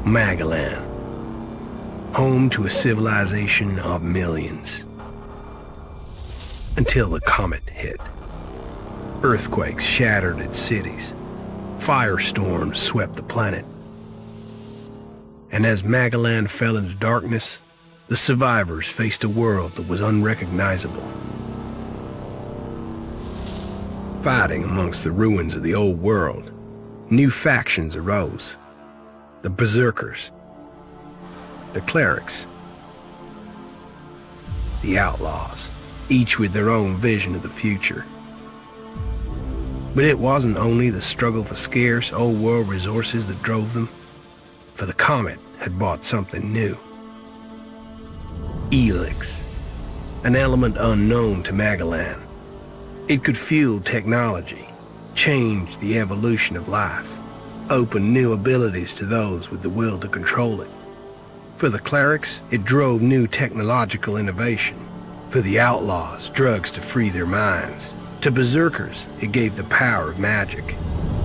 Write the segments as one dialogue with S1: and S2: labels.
S1: Magellan, home to a civilization of millions. Until the comet hit. Earthquakes shattered its cities. Firestorms swept the planet. And as Magellan fell into darkness, the survivors faced a world that was unrecognizable. Fighting amongst the ruins of the old world, new factions arose. The Berserkers, the Clerics, the Outlaws, each with their own vision of the future. But it wasn't only the struggle for scarce old world resources that drove them, for the comet had brought something new. Elex, an element unknown to Magellan. It could fuel technology, change the evolution of life, open new abilities to those with the will to control it. For the Clerics, it drove new technological innovation. For the Outlaws, drugs to free their minds. To Berserkers, it gave the power of magic.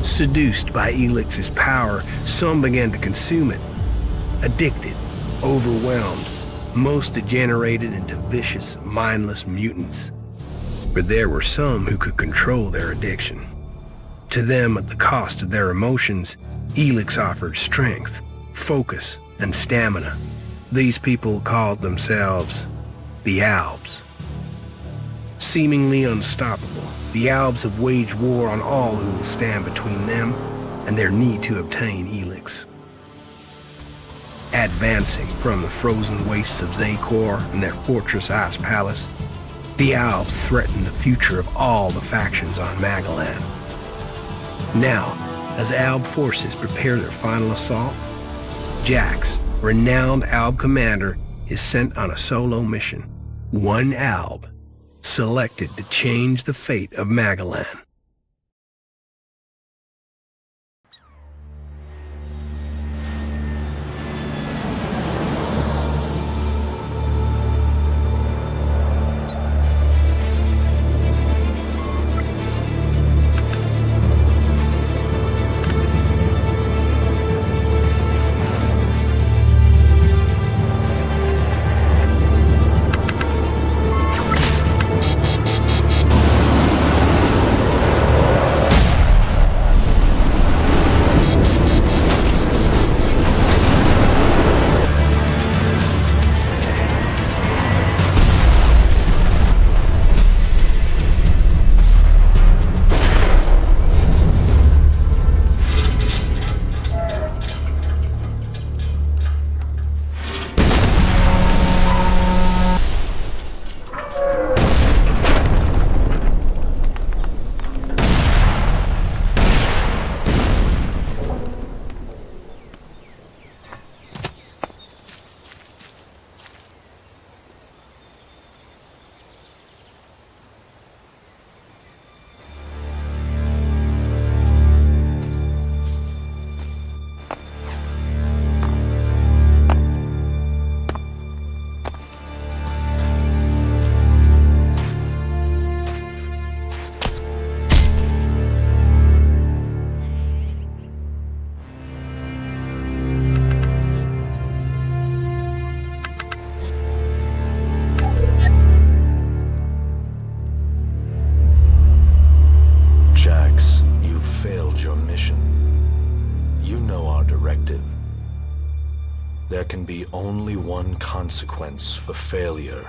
S1: Seduced by Elix's power, some began to consume it. Addicted, overwhelmed, most degenerated into vicious, mindless mutants. But there were some who could control their addiction. To them, at the cost of their emotions, Elex offered strength, focus, and stamina. These people called themselves the Albs. Seemingly unstoppable, the Albs have waged war on all who will stand between them and their need to obtain Elex. Advancing from the frozen wastes of Zakor and their fortress ice palace, the Albs threaten the future of all the factions on Magellan. Now, as Alb forces prepare their final assault, Jax, renowned Alb commander, is sent on a solo mission. One Alb, selected to change the fate of Magellan.
S2: There can be only one consequence for failure.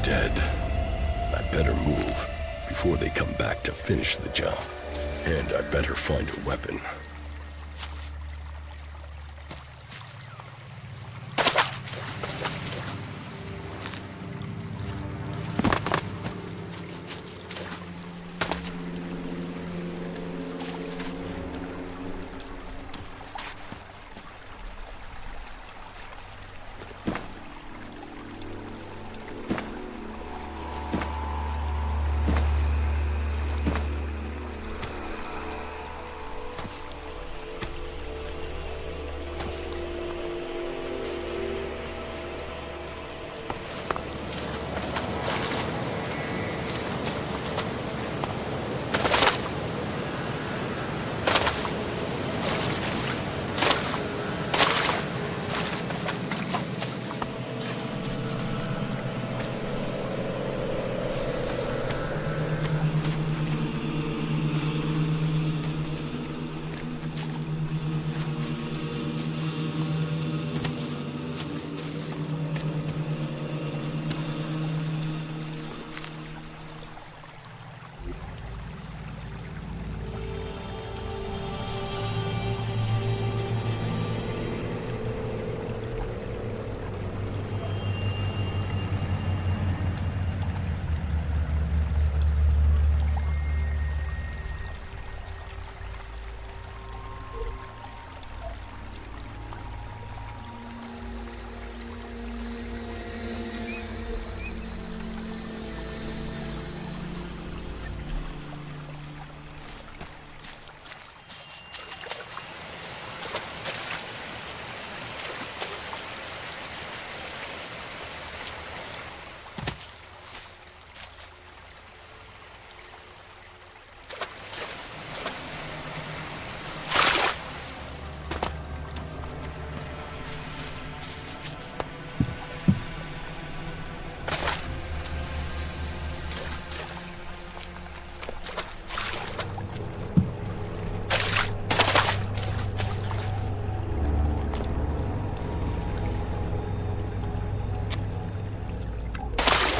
S3: dead. I better move before they come back to finish the job. And I better find a weapon.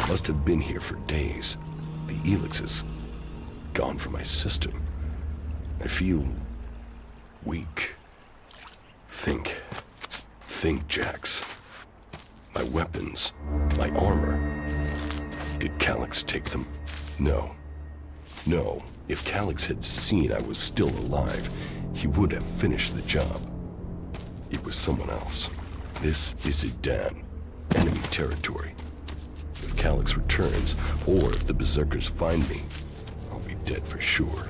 S3: Must have been here for days. The Elex is gone from my system. I feel weak. Think, Jax. My weapons, my armor. Did Calyx take them? No. If Calyx had seen I was still alive, he would have finished the job. It was someone else. This is Idan, enemy territory. If Calyx returns, or if the Berserkers find me, I'll be dead for sure.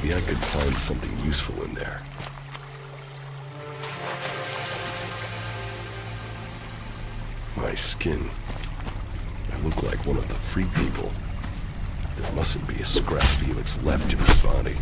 S3: Maybe I could find something useful in there. My skin. I look like one of the free people. There mustn't be a scrap of Elex left in his body.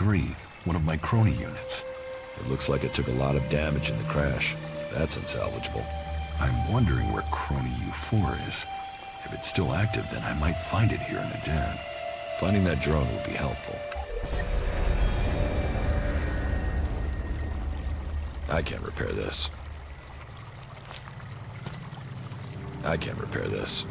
S3: U-3, one of my crony units.
S4: It looks like it took a lot of damage in the crash. That's unsalvageable.
S3: I'm wondering where crony U-4 is. If it's still active, then I might find it here in the den.
S4: Finding that drone would be helpful. I can't repair this. I can't repair this.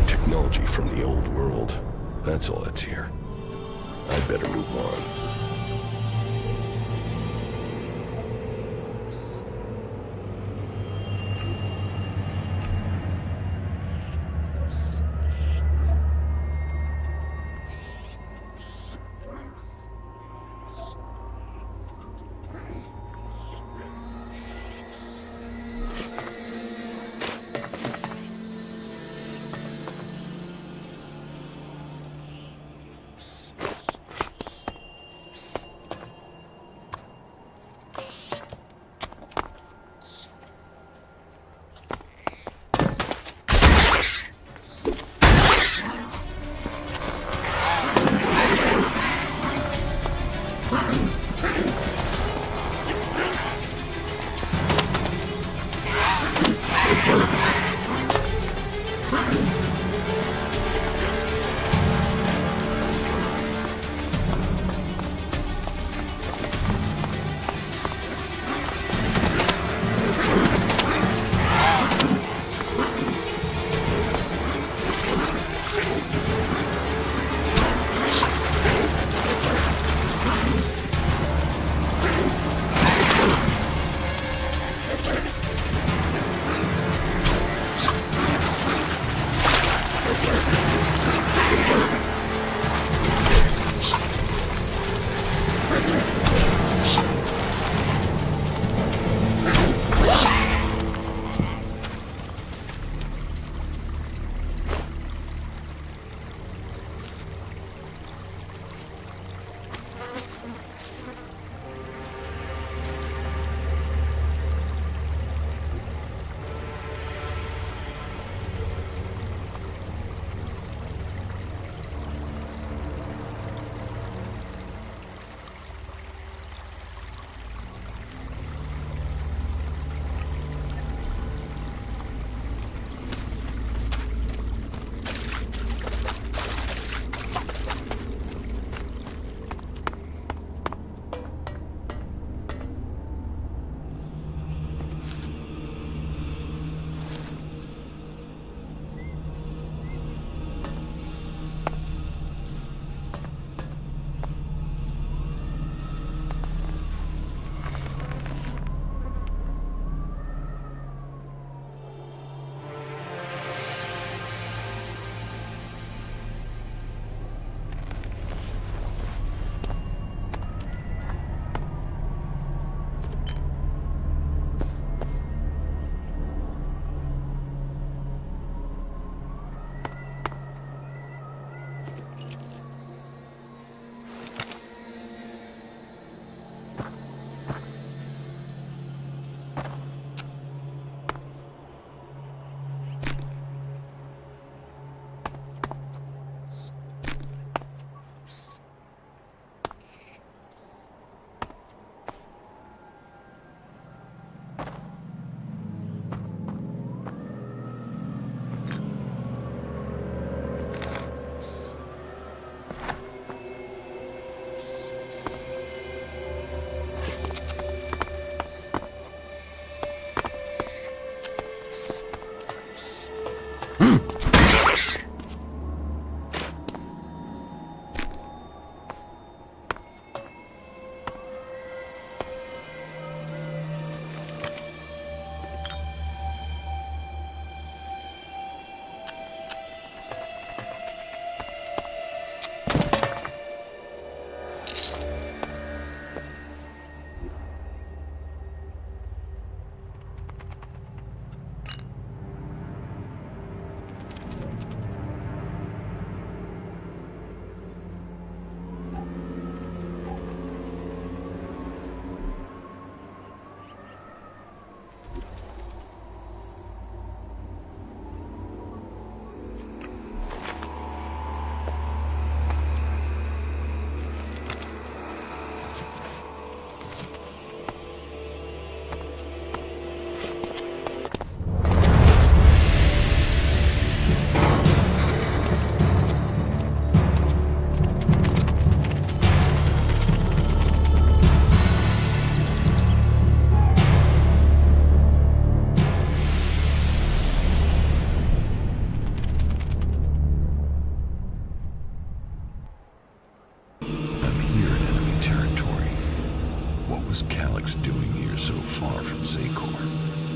S3: Technology from the old world. That's all that's here. I'd better move on.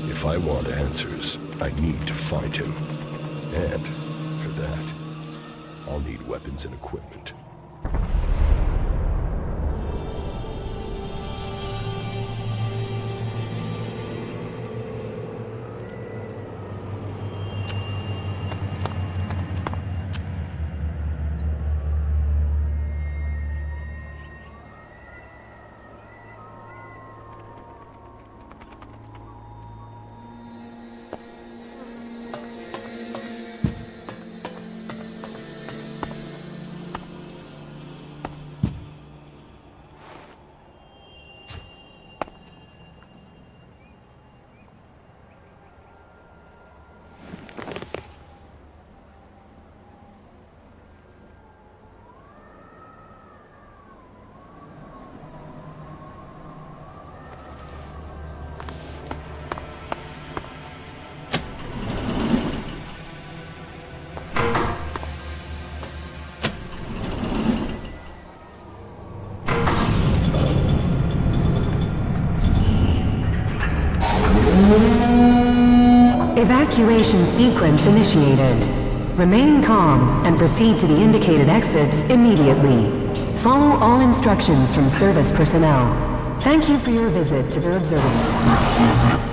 S3: If I want answers, I need to find him. And, for that, I'll need weapons and equipment.
S5: Evacuation sequence initiated. Remain calm and proceed to the indicated exits immediately. Follow all instructions from service personnel. Thank you for your visit to the observatory.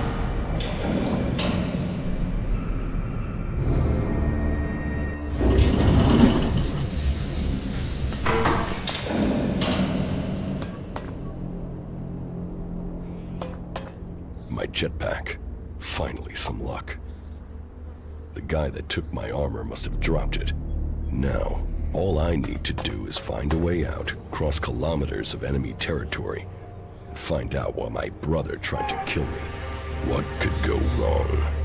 S3: jetpack. Finally, some luck. The guy that took my armor must have dropped it. Now, all I need to do is find a way out, cross kilometers of enemy territory, and find out why my brother tried to kill me. What could go wrong?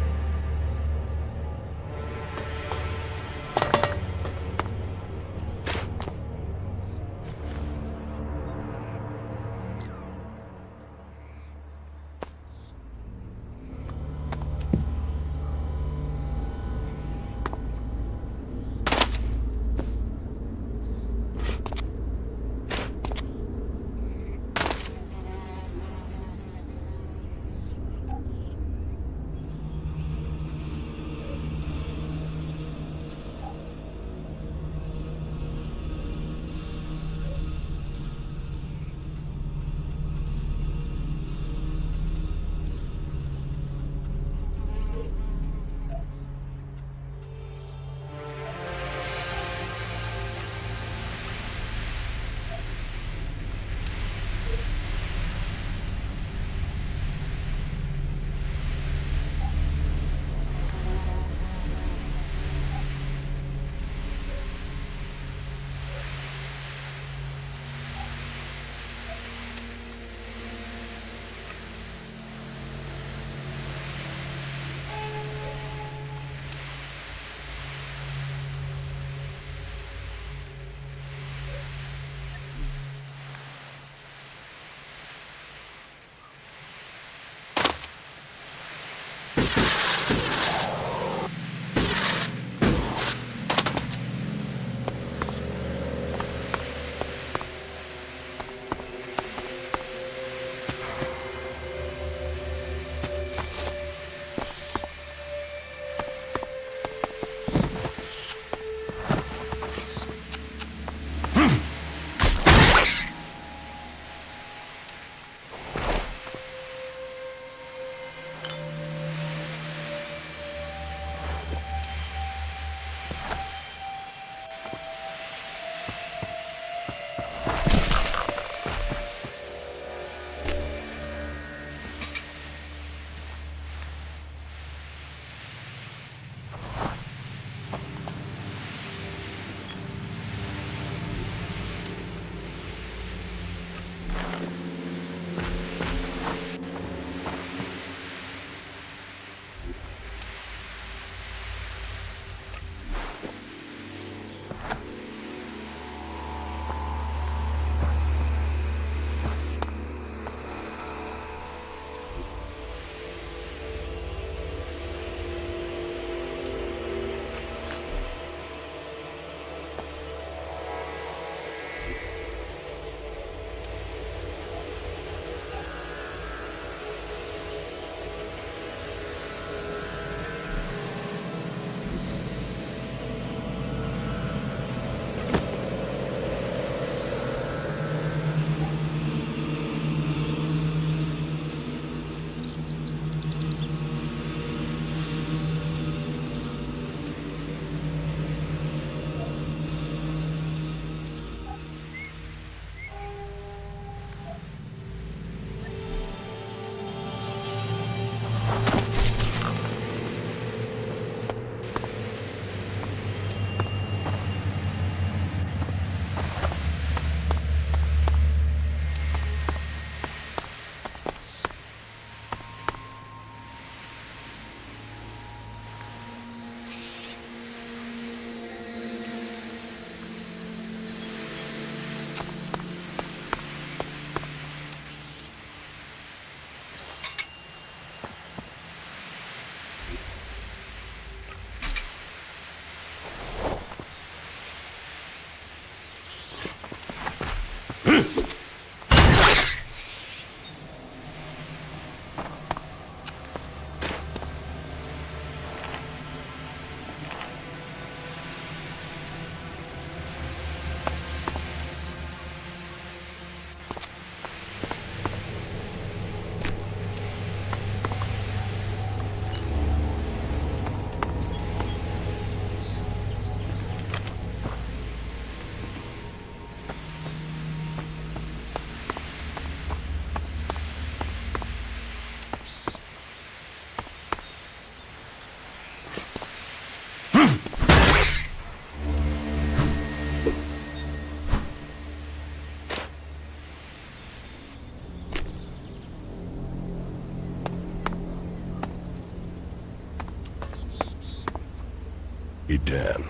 S3: Edan,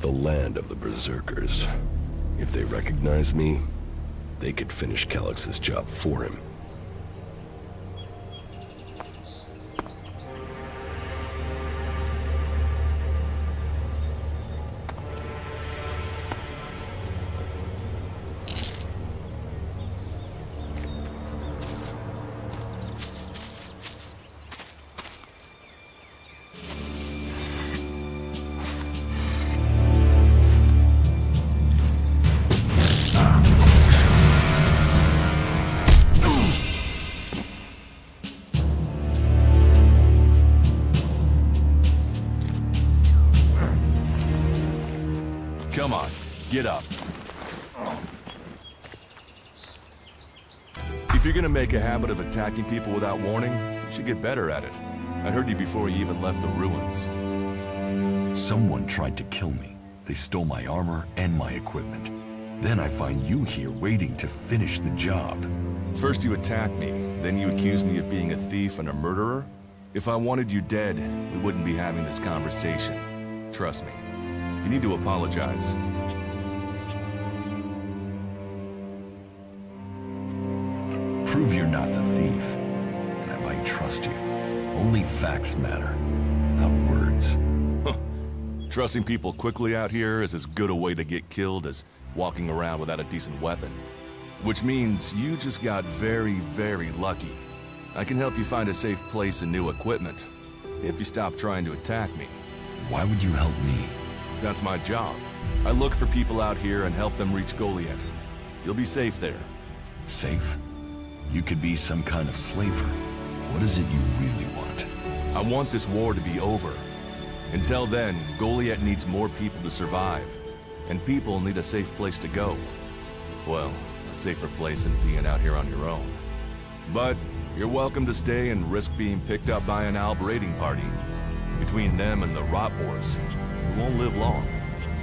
S3: the land of the Berserkers. If they recognize me, they could finish Calix's job for him.
S6: Come on, get up. If you're gonna make a habit of attacking people without warning, you should get better at it. I heard you before you even left the ruins.
S4: Someone tried to kill me. They stole my armor and my equipment. Then I find you here waiting to finish the job.
S6: First you attack me, then you accuse me of being a thief and a murderer? If I wanted you dead, we wouldn't be having this conversation. Trust me. You need to apologize.
S4: Prove you're not the thief, and I might trust you. Only facts matter, not words.
S6: Trusting people quickly out here is as good a way to get killed as walking around without a decent weapon. Which means you just got very, very lucky. I can help you find a safe place and new equipment, if you stop trying to attack me.
S4: Why would you help me?
S6: That's my job. I look for people out here and help them reach Goliath. You'll be safe there.
S4: Safe? You could be some kind of slaver. What is it you really want?
S6: I want this war to be over. Until then, Goliath needs more people to survive. And people need a safe place to go. Well, a safer place than being out here on your own. But you're welcome to stay and risk being picked up by an Alb raiding party. Between them and the Rot Boars, you won't live long.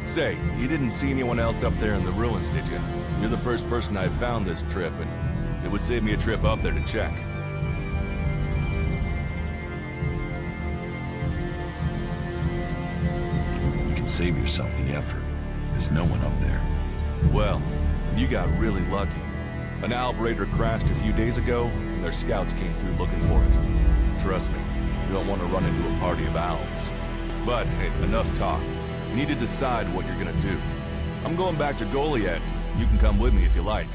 S6: Say, you didn't see anyone else up there in the ruins, did you? You're the first person I found this trip, and it would save me a trip up there to check.
S4: You can save yourself the effort. There's no one up there.
S6: Well, you got really lucky. An Alb raider crashed a few days ago, and their scouts came through looking for it. Trust me, you don't want to run into a party of Albs. But, hey, enough talk. You need to decide what you're gonna do. I'm going back to Goliath. You can come with me if you like.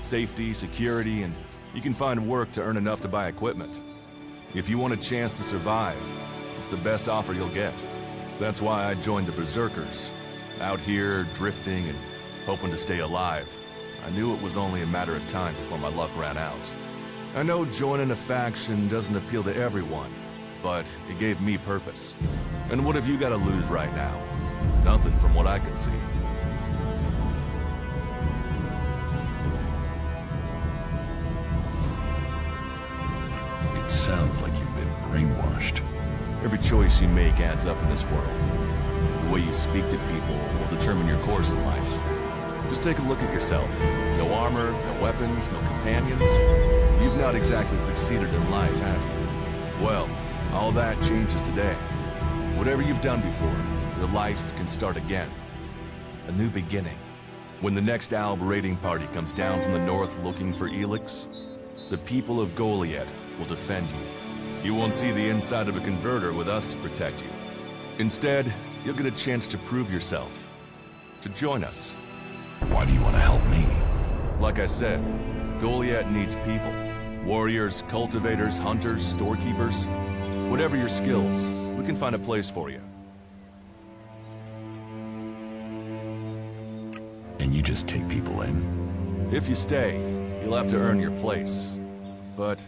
S6: Safety, security, and you can find work to earn enough to buy equipment. If you want a chance to survive, it's the best offer you'll get. That's why I joined the Berserkers. Out here, drifting and hoping to stay alive. I knew it was only a matter of time before my luck ran out. I know joining a faction doesn't appeal to everyone, but it gave me purpose. And what have you got to lose right now? Nothing from what I can see.
S4: It sounds like you've been brainwashed.
S6: Every choice you make adds up in this world. The way you speak to people will determine your course in life. Just take a look at yourself. No armor, no weapons, no companions. You've not exactly succeeded in life, have you? Well, all that changes today. Whatever you've done before, your life can start again. A new beginning. When the next Alb raiding party comes down from the north looking for Elex, the people of Goliath will defend you. You won't see the inside of a converter with us to protect you. Instead, you'll get a chance to prove yourself. To join us.
S4: Why do you want to help me?
S6: Like I said, Goliath needs people. Warriors, cultivators, hunters, storekeepers. Whatever your skills, we can find a place for you.
S4: And you just take people in?
S6: If you stay, you'll have to earn your place. But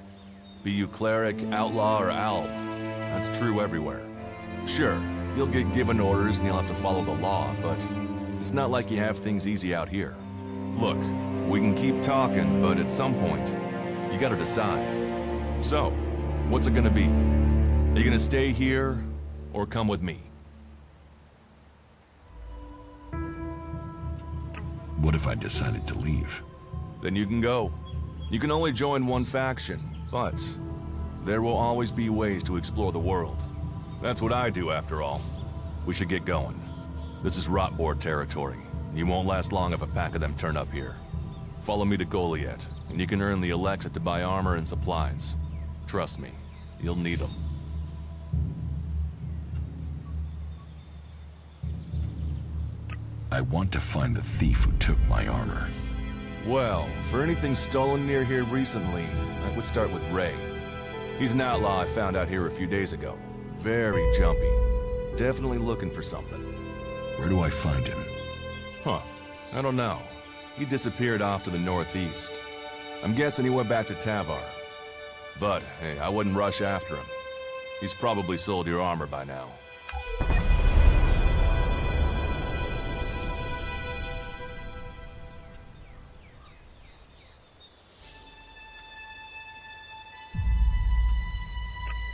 S6: be you cleric, outlaw, or alb, that's true everywhere. Sure, you'll get given orders and you'll have to follow the law, but it's not like you have things easy out here. Look, we can keep talking, but at some point, you gotta decide. So, what's it gonna be? Are you gonna stay here, or come with me?
S4: What if I decided to leave?
S6: Then you can go. You can only join one faction, but there will always be ways to explore the world. That's what I do, after all. We should get going. This is Rotboard territory. You won't last long if a pack of them turn up here. Follow me to Goliath, and you can earn the Elex to buy armor and supplies. Trust me, you'll need them.
S4: I want to find the thief who took my armor.
S6: Well, for anything stolen near here recently, I would start with Ray. He's an outlaw I found out here a few days ago. Very jumpy. Definitely looking for something.
S4: Where do I find him?
S6: Huh. I don't know. He disappeared off to the northeast. I'm guessing he went back to Tavar. But, hey, I wouldn't rush after him. He's probably sold your armor by now.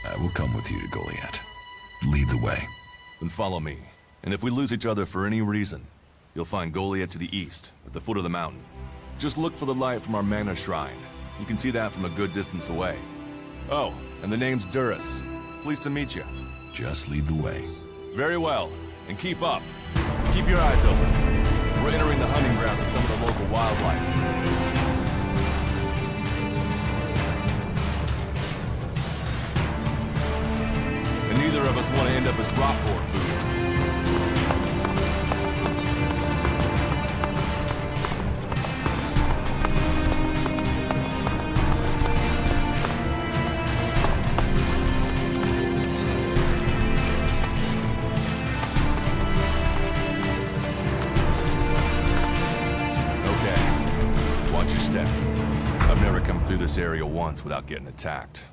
S4: I will come with you to Goliath. Lead the way.
S6: Then follow me. And if we lose each other for any reason, you'll find Goliath to the east, at the foot of the mountain. Just look for the light from our mana shrine. You can see that from a good distance away. Oh, and the name's Duras. Pleased to meet you.
S4: Just lead the way.
S6: Very well. And keep up. Keep your eyes open. We're entering the hunting grounds of some of the local wildlife. And neither of us want to end up as Rotboard food. I've never come through this area once without getting attacked.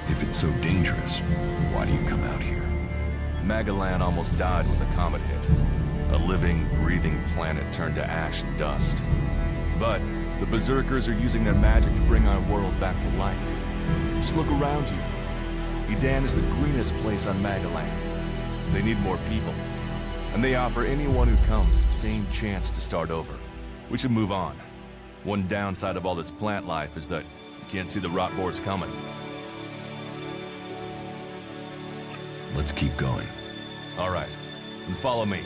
S4: If it's so dangerous, why do you come out here?
S6: Magalan almost died when the comet hit. A living, breathing planet turned to ash and dust. But the Berserkers are using their magic to bring our world back to life. Just look around you. Edan is the greenest place on Magalan. They need more people. And they offer anyone who comes the same chance to start over. We should move on. One downside of all this plant life is that you can't see the Rotboards coming.
S4: Let's keep going.
S6: All right, and follow me.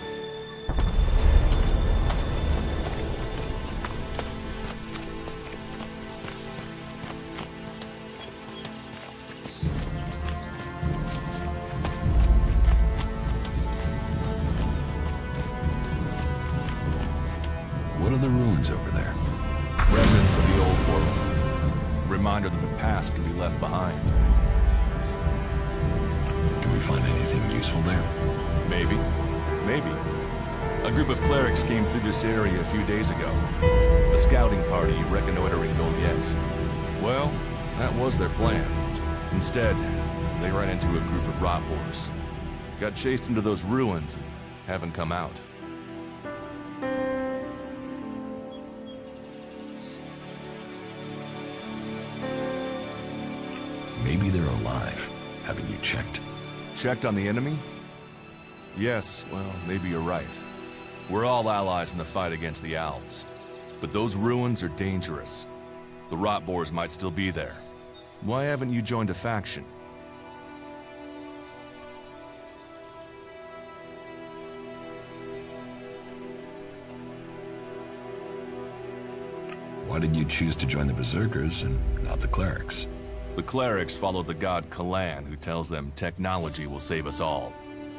S4: What are the ruins over there?
S6: Remnants of the old world. Reminder that the past can be left behind.
S4: Can we find anything useful there?
S6: Maybe. Maybe. A group of clerics came through this area a few days ago. A scouting party reconnoitering Goliath. Well, that was their plan. Instead, they ran into a group of Rotboars. Got chased into those ruins and haven't come out.
S4: Maybe they're alive. Haven't you checked?
S6: Checked on the enemy? Yes, well, maybe you're right. We're all allies in the fight against the Alps. But those ruins are dangerous. The Rotboars might still be there. Why haven't you joined a faction?
S4: Why did you choose to join the Berserkers and not the clerics?
S6: The clerics follow the god Kalan, who tells them technology will save us all.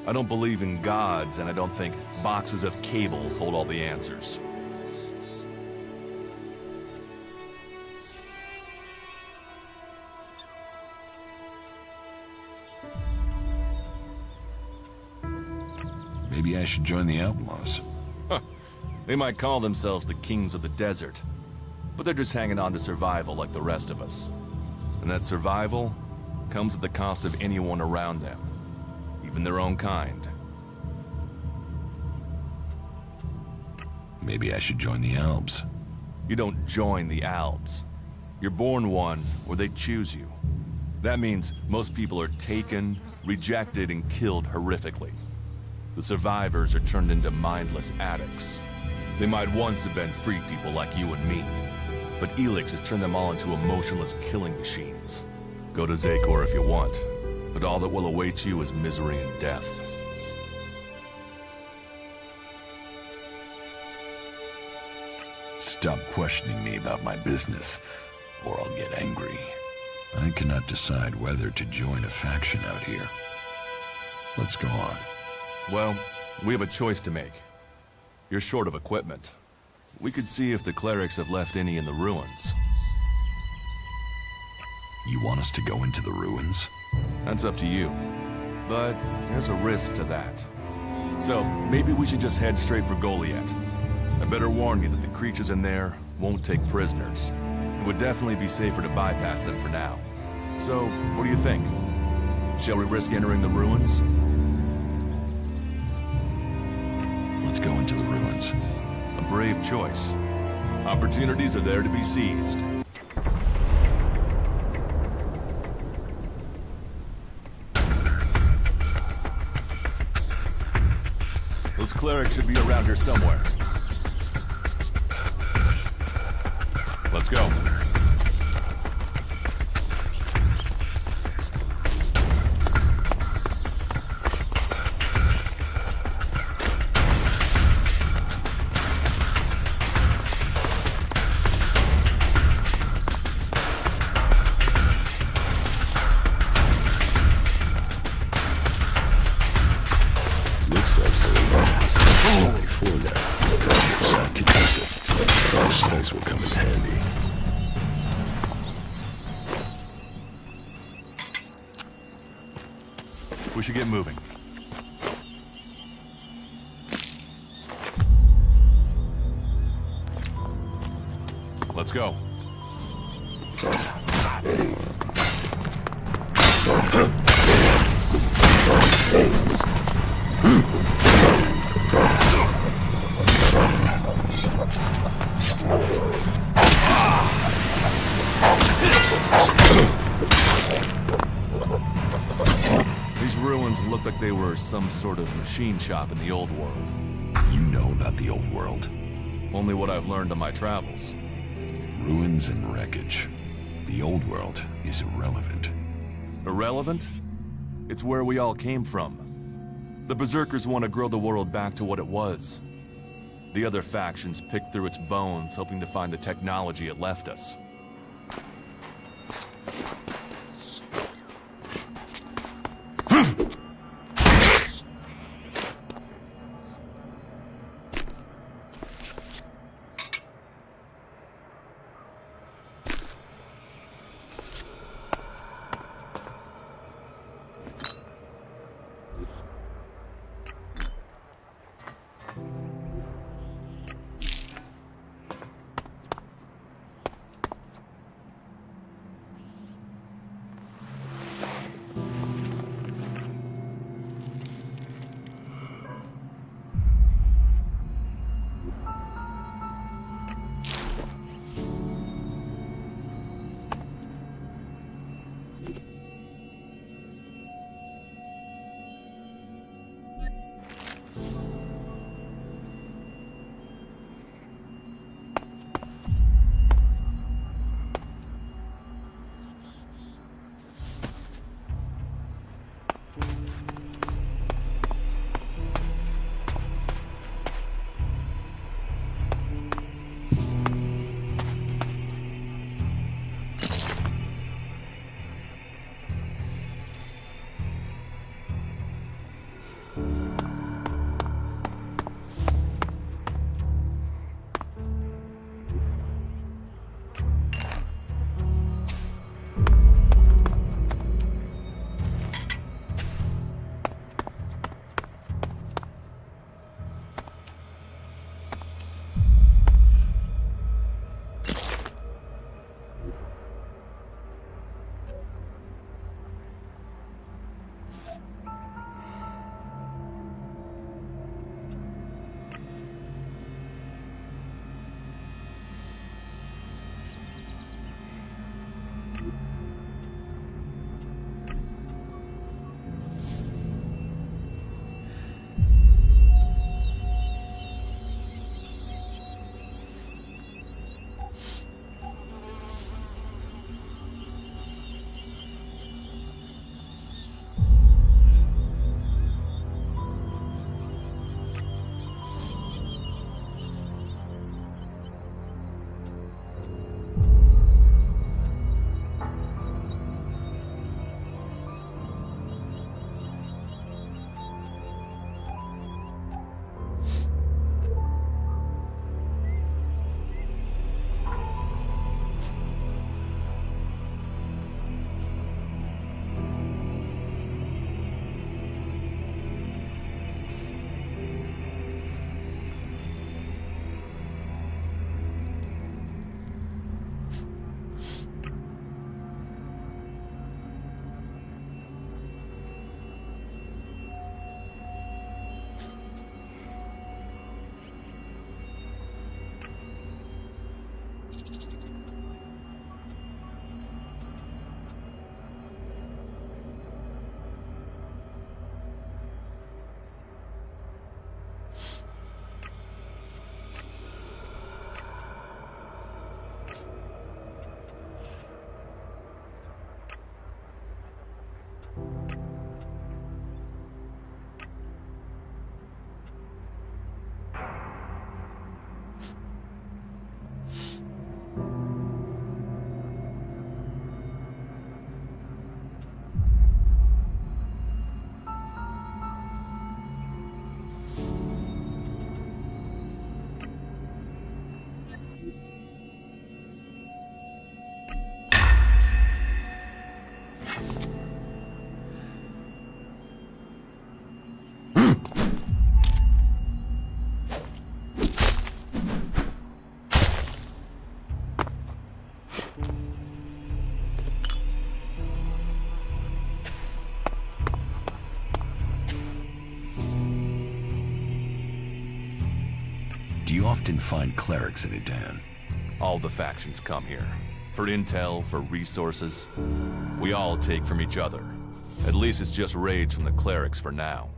S6: I don't believe in gods, and I don't think boxes of cables hold all the answers.
S4: Maybe I should join the outlaws.
S6: Huh. They might call themselves the kings of the desert, but they're just hanging on to survival like the rest of us. And that survival comes at the cost of anyone around them, even their own kind.
S4: Maybe I should join the Alps.
S6: You don't join the Alps. You're born one, or they choose you. That means most people are taken, rejected, and killed horrifically. The survivors are turned into mindless addicts. They might once have been free people like you and me, but Elex has turned them all into emotionless killing machines. Go to Zakor if you want, but all that will await you is misery and death.
S4: Stop questioning me about my business, or I'll get angry. I cannot decide whether to join a faction out here. Let's go on.
S6: Well, we have a choice to make. You're short of equipment. We could see if the clerics have left any in the ruins.
S4: You want us to go into the ruins?
S6: That's up to you. But there's a risk to that. So, maybe we should just head straight for Goliath. I better warn you that the creatures in there won't take prisoners. It would definitely be safer to bypass them for now. So, what do you think? Shall we risk entering the ruins?
S4: Let's go into the ruins.
S6: A brave choice. Opportunities are there to be seized. Those clerics should be around here somewhere. Let's go.
S3: Looks like someone lost the before now. I could use it. This place will come in handy.
S6: We should get moving. Let's go. These ruins look like they were some sort of machine shop in the old world.
S4: You know about the old world.
S6: Only what I've learned on my travels.
S4: Ruins and wreckage. The old world is irrelevant.
S6: Irrelevant? It's where we all came from. The Berserkers want to grow the world back to what it was. The other factions pick through its bones, hoping to find the technology it left us.
S4: Do you often find clerics in Edan?
S6: All the factions come here. For intel, for resources. We all take from each other. At least it's just raids from the clerics for now.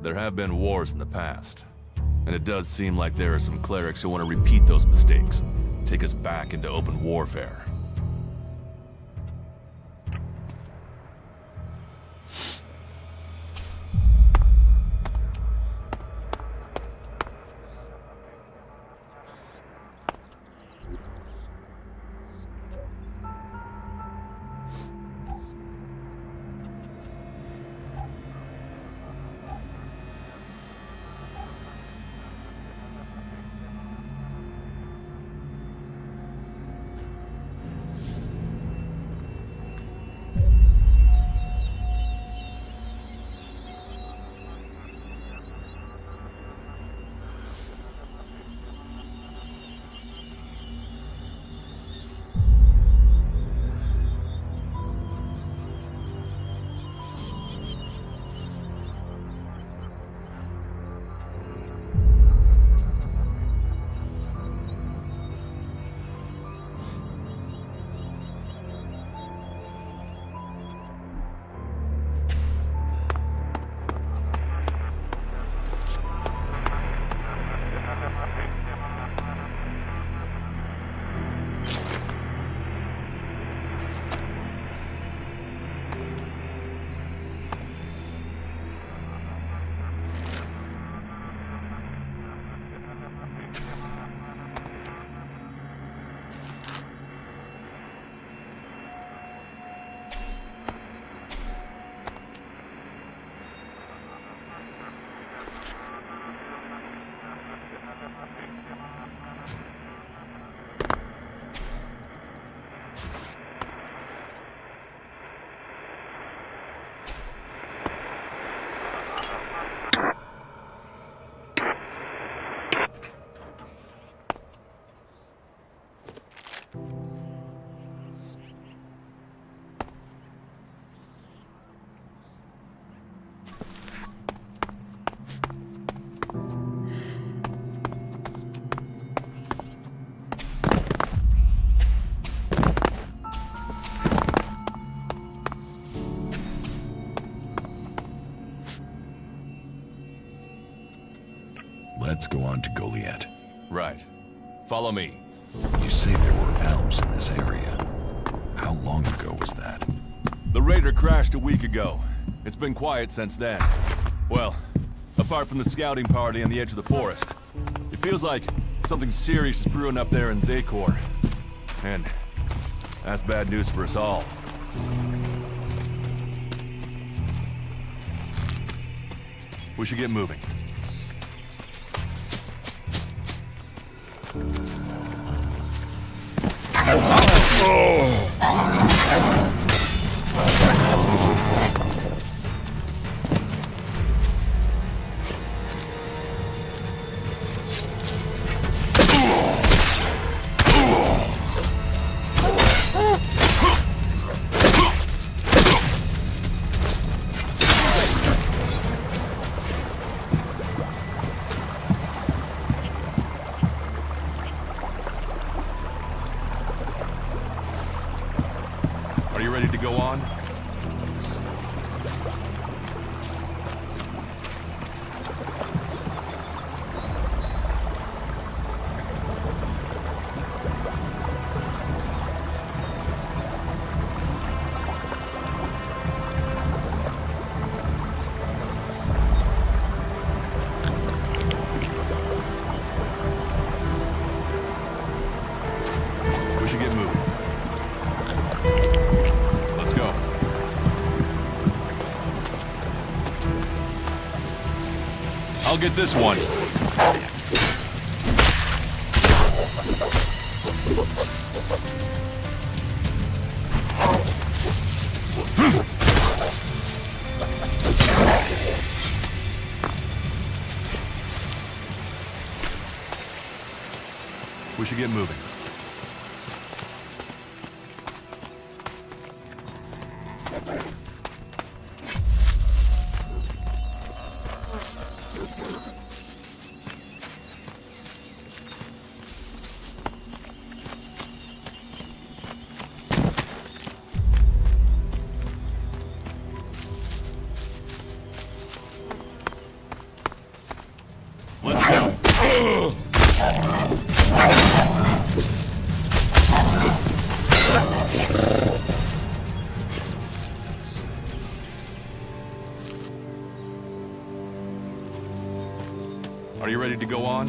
S6: There have been wars in the past. And it does seem like there are some clerics who want to repeat those mistakes. Take us back into open warfare.
S4: Let's go on to Goliath.
S6: Right. Follow me.
S4: You say there were elves in this area. How long ago was that?
S6: The raider crashed a week ago. It's been quiet since then. Well, apart from the scouting party on the edge of the forest. It feels like something serious is brewing up there in Zakor. And that's bad news for us all. We should get moving. Are you ready to go on? We should get moving. Let's go. I'll get this one. We should get moving. Let's go. Are you ready to go on?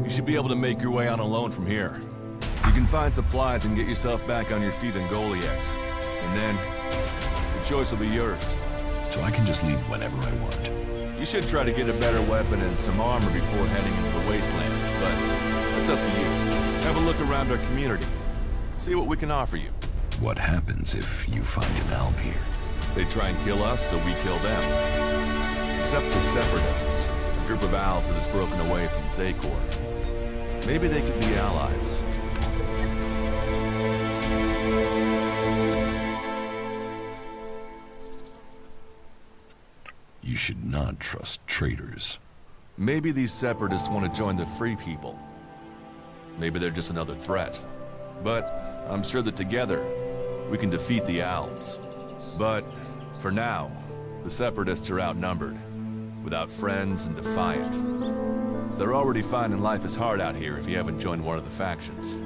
S6: You should be able to make your way out alone from here. You can find supplies and get yourself back on your feet in Goliath. And then, the choice will be yours.
S4: So I can just leave whenever I want.
S6: You should try to get a better weapon and some armor before heading into the wastelands, but it's up to you. Have a look around our community. See what we can offer you.
S4: What happens if you find an Alb here?
S6: They try and kill us, so we kill them. Except the Separatists, a group of Alps that has broken away from Zakor. Maybe they could be allies.
S4: You should not trust traitors.
S6: Maybe these Separatists want to join the Free People. Maybe they're just another threat. But I'm sure that together, we can defeat the Alps. But for now, the Separatists are outnumbered, without friends and defiant. They're already finding life is hard out here if you haven't joined one of the factions.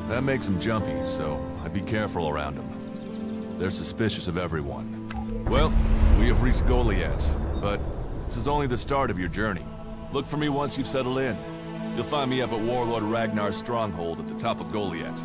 S6: That makes them jumpy, so I'd be careful around them. They're suspicious of everyone. Well, we have reached Goliath, but this is only the start of your journey. Look for me once you've settled in. You'll find me up at Warlord Ragnar's stronghold at the top of Goliath.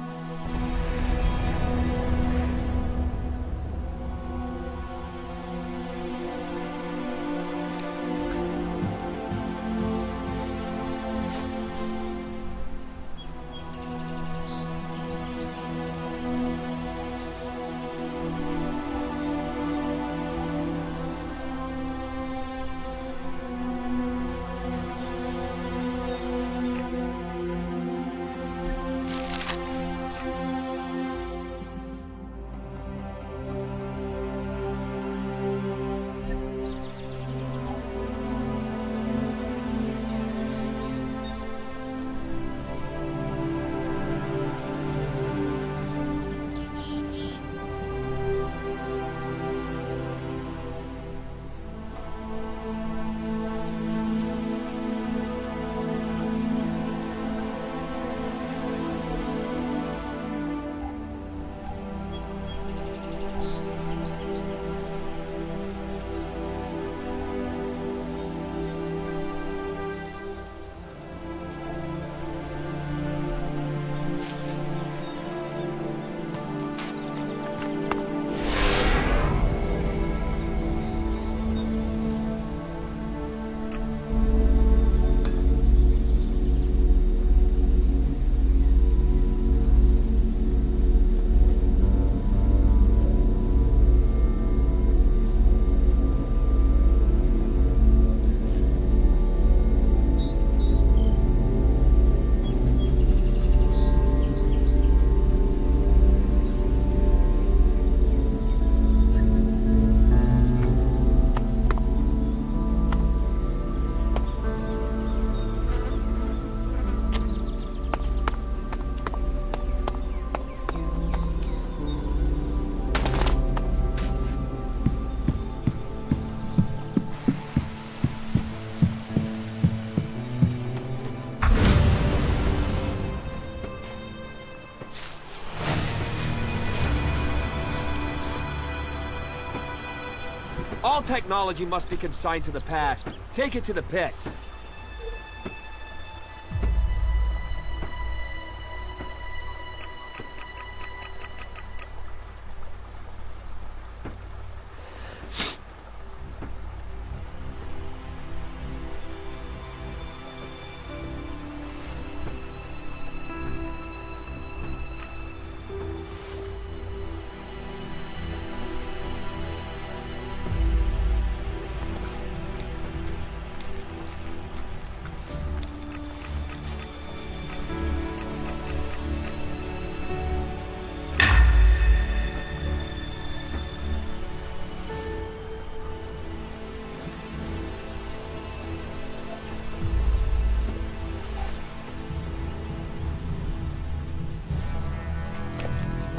S7: All technology must be consigned to the past. Take it to the pit.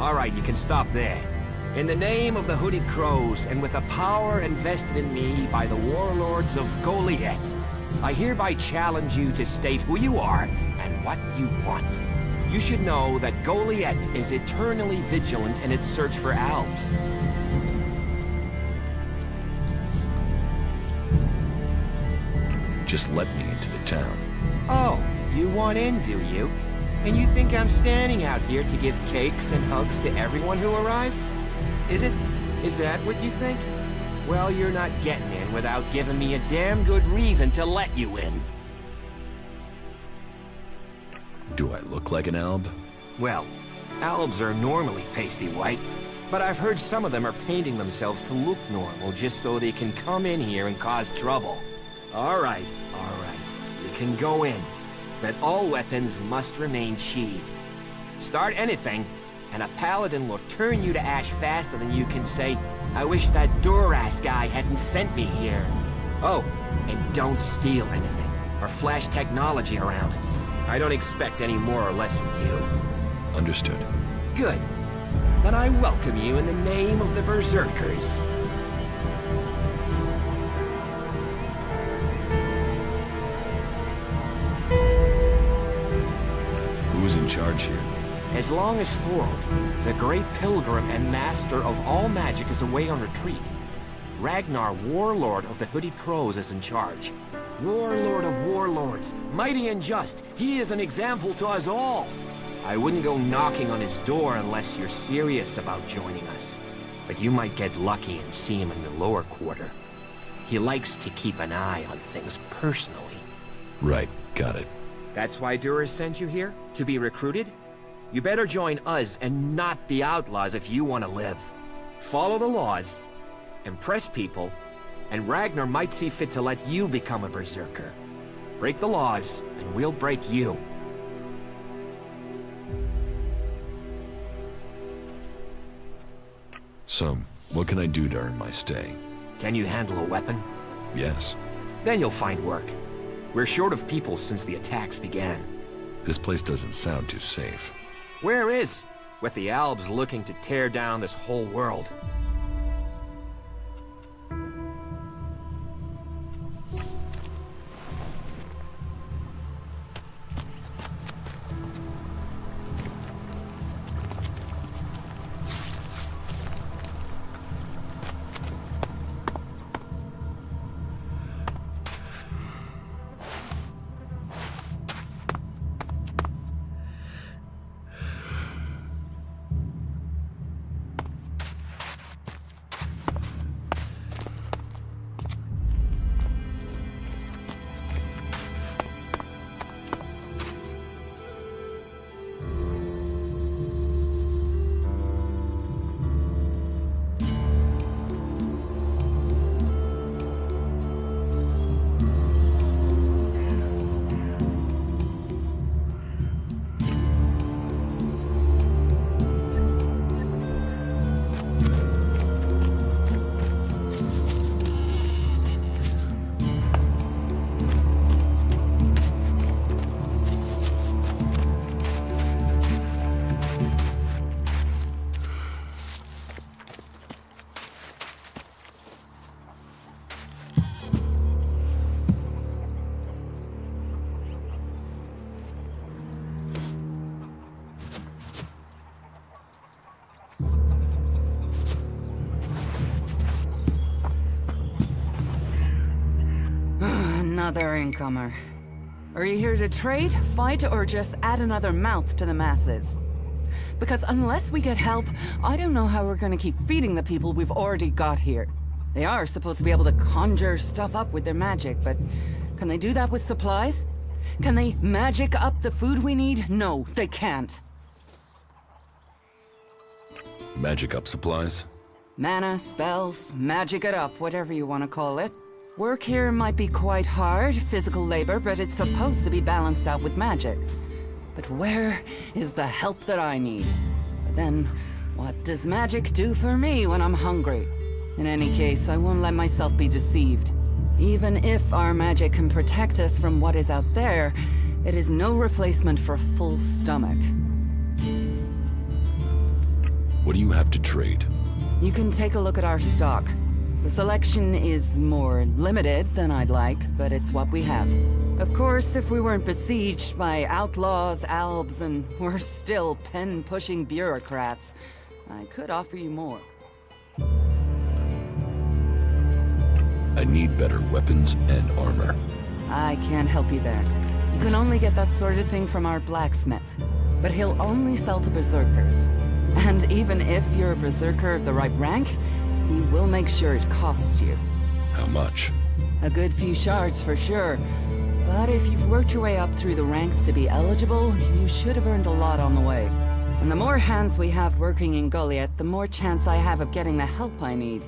S7: All right, you can stop there. In the name of the Hooded Crows, and with a power invested in me by the warlords of Goliath, I hereby challenge you to state who you are and what you want. You should know that Goliath is eternally vigilant in its search for albs.
S4: Just let me into the town.
S7: Oh, you want in, do you? And you think I'm standing out here to give cakes and hugs to everyone who arrives? Is it? Is that what you think? Well, you're not getting in without giving me a damn good reason to let you in.
S4: Do I look like an alb?
S7: Well, albs are normally pasty white, but I've heard some of them are painting themselves to look normal just so they can come in here and cause trouble. All right. You can go in, but all weapons must remain sheathed. Start anything, and a paladin will turn you to ash faster than you can say, I wish that Duras guy hadn't sent me here. Oh, and don't steal anything, or flash technology around. I don't expect any more or less from you.
S4: Understood.
S7: Good. Then I welcome you in the name of the Berserkers.
S4: Who's in charge here?
S7: As long as Thorold, the great pilgrim and master of all magic, is away on retreat, Ragnar, warlord of the Hooded Crows, is in charge. Warlord of warlords, mighty and just, he is an example to us all. I wouldn't go knocking on his door unless you're serious about joining us. But you might get lucky and see him in the lower quarter. He likes to keep an eye on things personally.
S4: Right, got it.
S7: That's why Duras sent you here? To be recruited? You better join us and not the outlaws if you want to live. Follow the laws, impress people, and Ragnar might see fit to let you become a berserker. Break the laws, and we'll break you.
S4: So, what can I do to earn my stay?
S7: Can you handle a weapon?
S4: Yes.
S7: Then you'll find work. We're short of people since the attacks began.
S4: This place doesn't sound too safe.
S7: Where is? With the Albs looking to tear down this whole world.
S8: Another incomer. Are you here to trade, fight, or just add another mouth to the masses? Because unless we get help, I don't know how we're gonna keep feeding the people we've already got here. They are supposed to be able to conjure stuff up with their magic, but can they do that with supplies? Can they magic up the food we need? No, they can't.
S4: Magic up supplies?
S8: Mana, spells, magic it up, whatever you want to call it. Work here might be quite hard, physical labor, but it's supposed to be balanced out with magic. But where is the help that I need? But then, what does magic do for me when I'm hungry? In any case, I won't let myself be deceived. Even if our magic can protect us from what is out there, it is no replacement for a full stomach.
S4: What do you have to trade?
S8: You can take a look at our stock. The selection is more limited than I'd like, but it's what we have. Of course, if we weren't besieged by outlaws, albs, and we're still pen-pushing bureaucrats, I could offer you more.
S4: I need better weapons and armor.
S8: I can't help you there. You can only get that sort of thing from our blacksmith. But he'll only sell to berserkers. And even if you're a berserker of the right rank, he will make sure it costs you.
S4: How much?
S8: A good few shards for sure. But if you've worked your way up through the ranks to be eligible, you should have earned a lot on the way. And the more hands we have working in Goliath, the more chance I have of getting the help I need.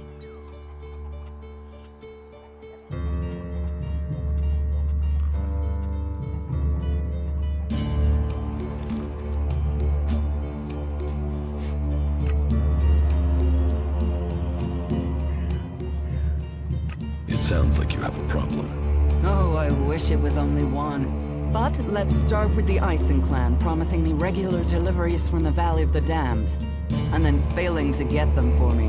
S4: Sounds like you have a problem.
S8: Oh, I wish it was only one. But let's start with the Ison clan promising me regular deliveries from the Valley of the Damned, and then failing to get them for me.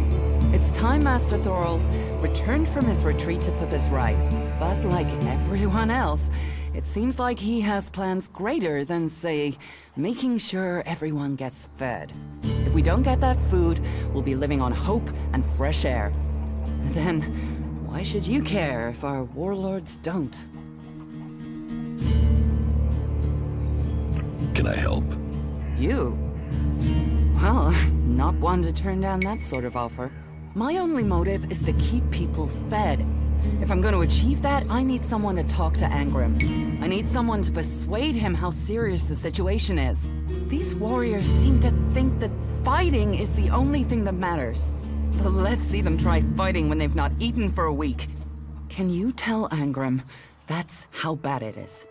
S8: It's time Master Thorol's returned from his retreat to put this right. But like everyone else, it seems like he has plans greater than, say, making sure everyone gets fed. If we don't get that food, we'll be living on hope and fresh air. Then, why should you care if our warlords don't?
S4: Can I help?
S8: You? Well, I'm not one to turn down that sort of offer. My only motive is to keep people fed. If I'm going to achieve that, I need someone to talk to Angrim. I need someone to persuade him how serious the situation is. These warriors seem to think that fighting is the only thing that matters. But let's see them try fighting when they've not eaten for a week. Can you tell Angrim that's how bad it is?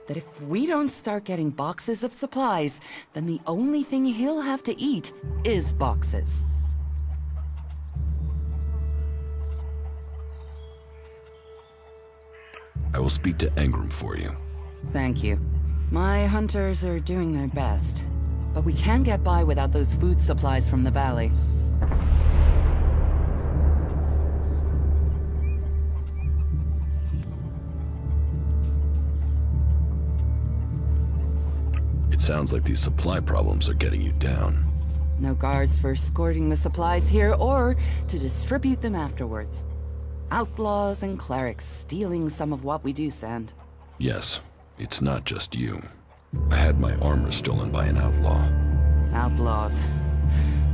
S8: That if we don't start getting boxes of supplies, then the only thing he'll have to eat is boxes.
S4: I will speak to Angrim for you.
S8: Thank you. My hunters are doing their best, but we can't get by without those food supplies from the valley.
S4: It sounds like these supply problems are getting you down.
S8: No guards for escorting the supplies here or to distribute them afterwards. Outlaws and clerics stealing some of what we do send.
S4: Yes, it's not just you. I had my armor stolen by an outlaw.
S8: Outlaws.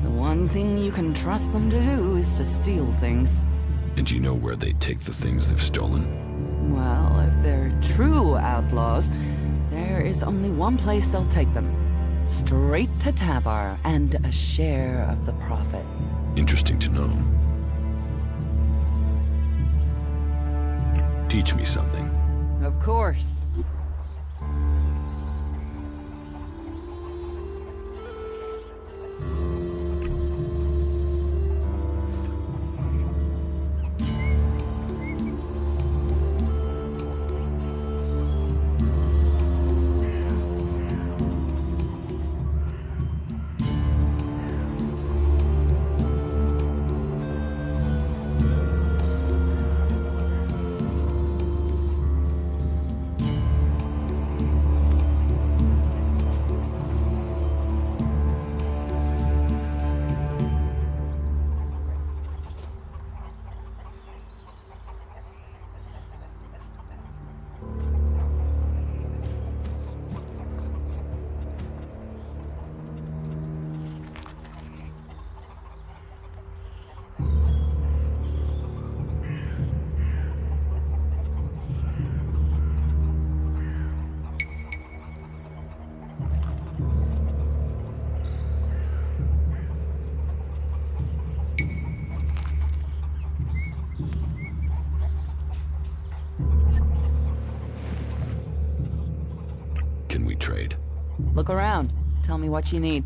S8: The one thing you can trust them to do is to steal things.
S4: And you know where they take the things they've stolen?
S8: Well, if they're true outlaws, there is only one place they'll take them. Straight to Tavar and a share of the profit.
S4: Interesting to know. Teach me something.
S8: Of course.
S4: Can we trade?
S8: Look around. Tell me what you need.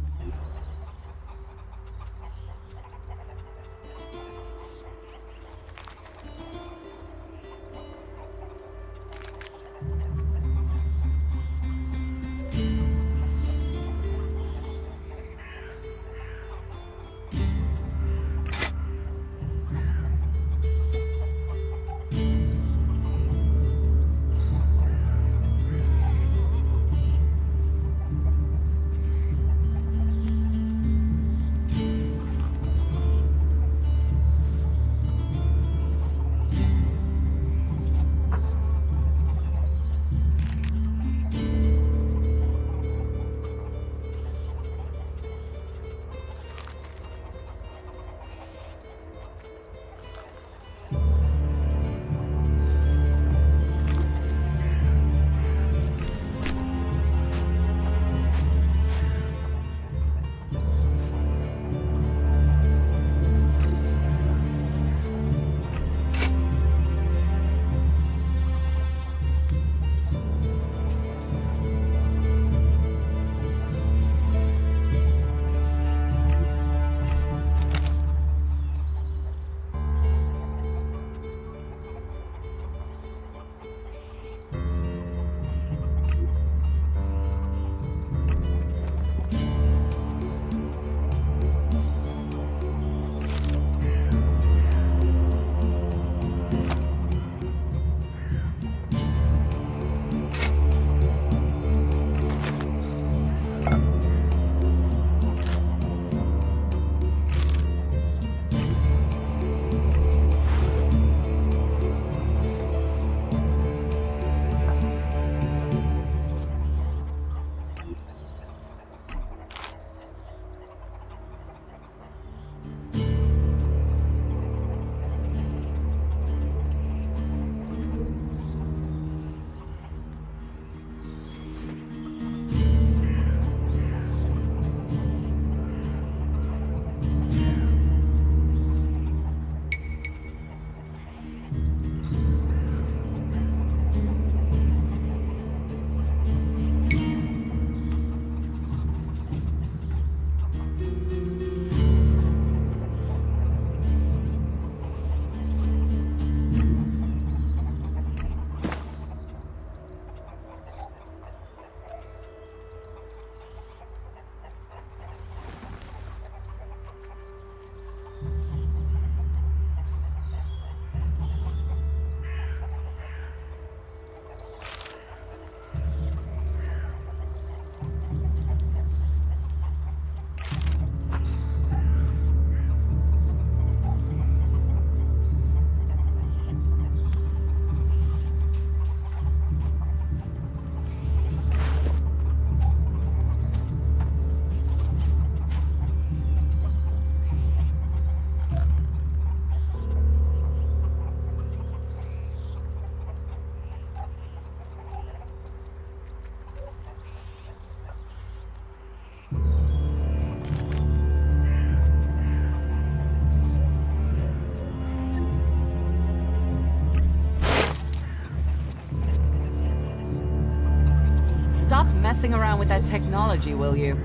S8: stop messing around with that technology, will you?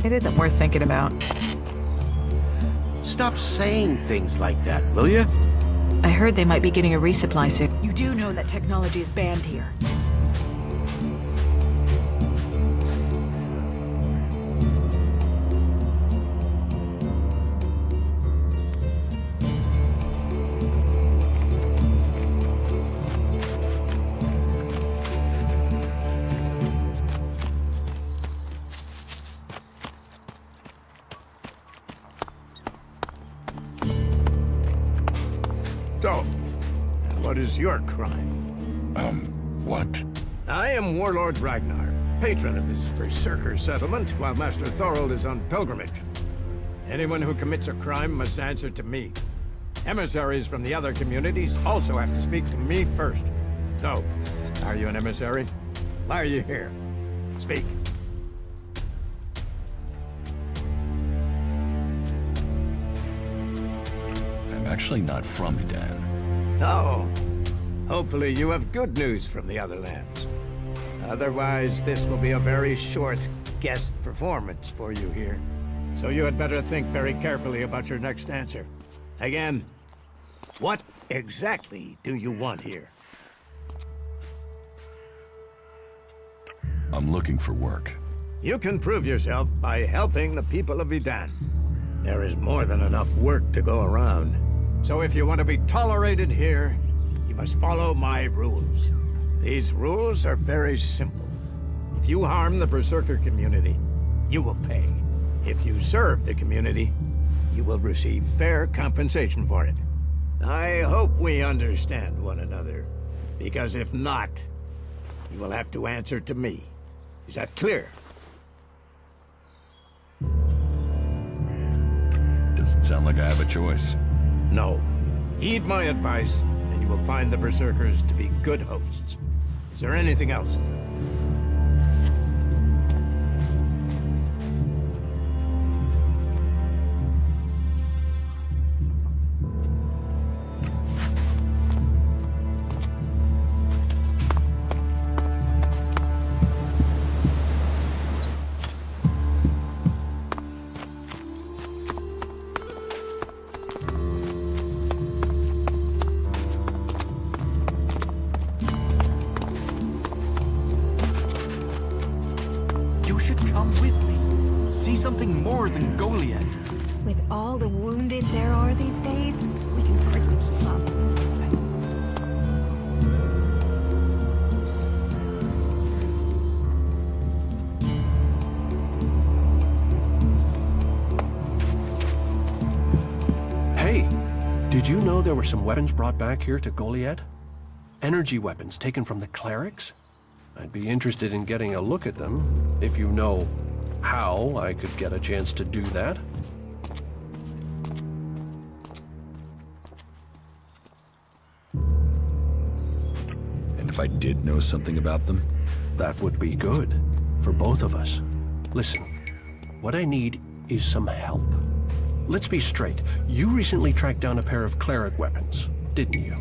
S9: It isn't worth thinking about.
S10: Stop saying things like that, will you?
S9: I heard they might be getting a resupply soon.
S11: You do know that technology is banned here.
S12: So, and what is your crime?
S4: What?
S12: I am Warlord Ragnar, patron of this Berserker settlement, while Master Thorold is on pilgrimage. Anyone who commits a crime must answer to me. Emissaries from the other communities also have to speak to me first. So, are you an emissary? Why are you here? Speak.
S4: I'm actually not from Edan.
S12: Oh. Hopefully you have good news from the other lands. Otherwise, this will be a very short guest performance for you here. So you had better think very carefully about your next answer. Again, what exactly do you want here?
S4: I'm looking for work.
S12: You can prove yourself by helping the people of Edan. There is more than enough work to go around. So if you want to be tolerated here, you must follow my rules. These rules are very simple. If you harm the Berserker community, you will pay. If you serve the community, you will receive fair compensation for it. I hope we understand one another, because if not, you will have to answer to me. Is that clear?
S4: Doesn't sound like I have a choice.
S12: No. Heed my advice, and you will find the Berserkers to be good hosts. Is there anything else?
S13: Come with me. See something more than Goliath.
S11: With all the wounded there are these days, we can hardly keep up.
S14: Hey, did you know there were some weapons brought back here to Goliath? Energy weapons taken from the clerics? I'd be interested in getting a look at them, if you know how I could get a chance to do that.
S4: And if I did know something about them?
S14: That would be good, for both of us. Listen, what I need is some help. Let's be straight. You recently tracked down a pair of cleric weapons, didn't you?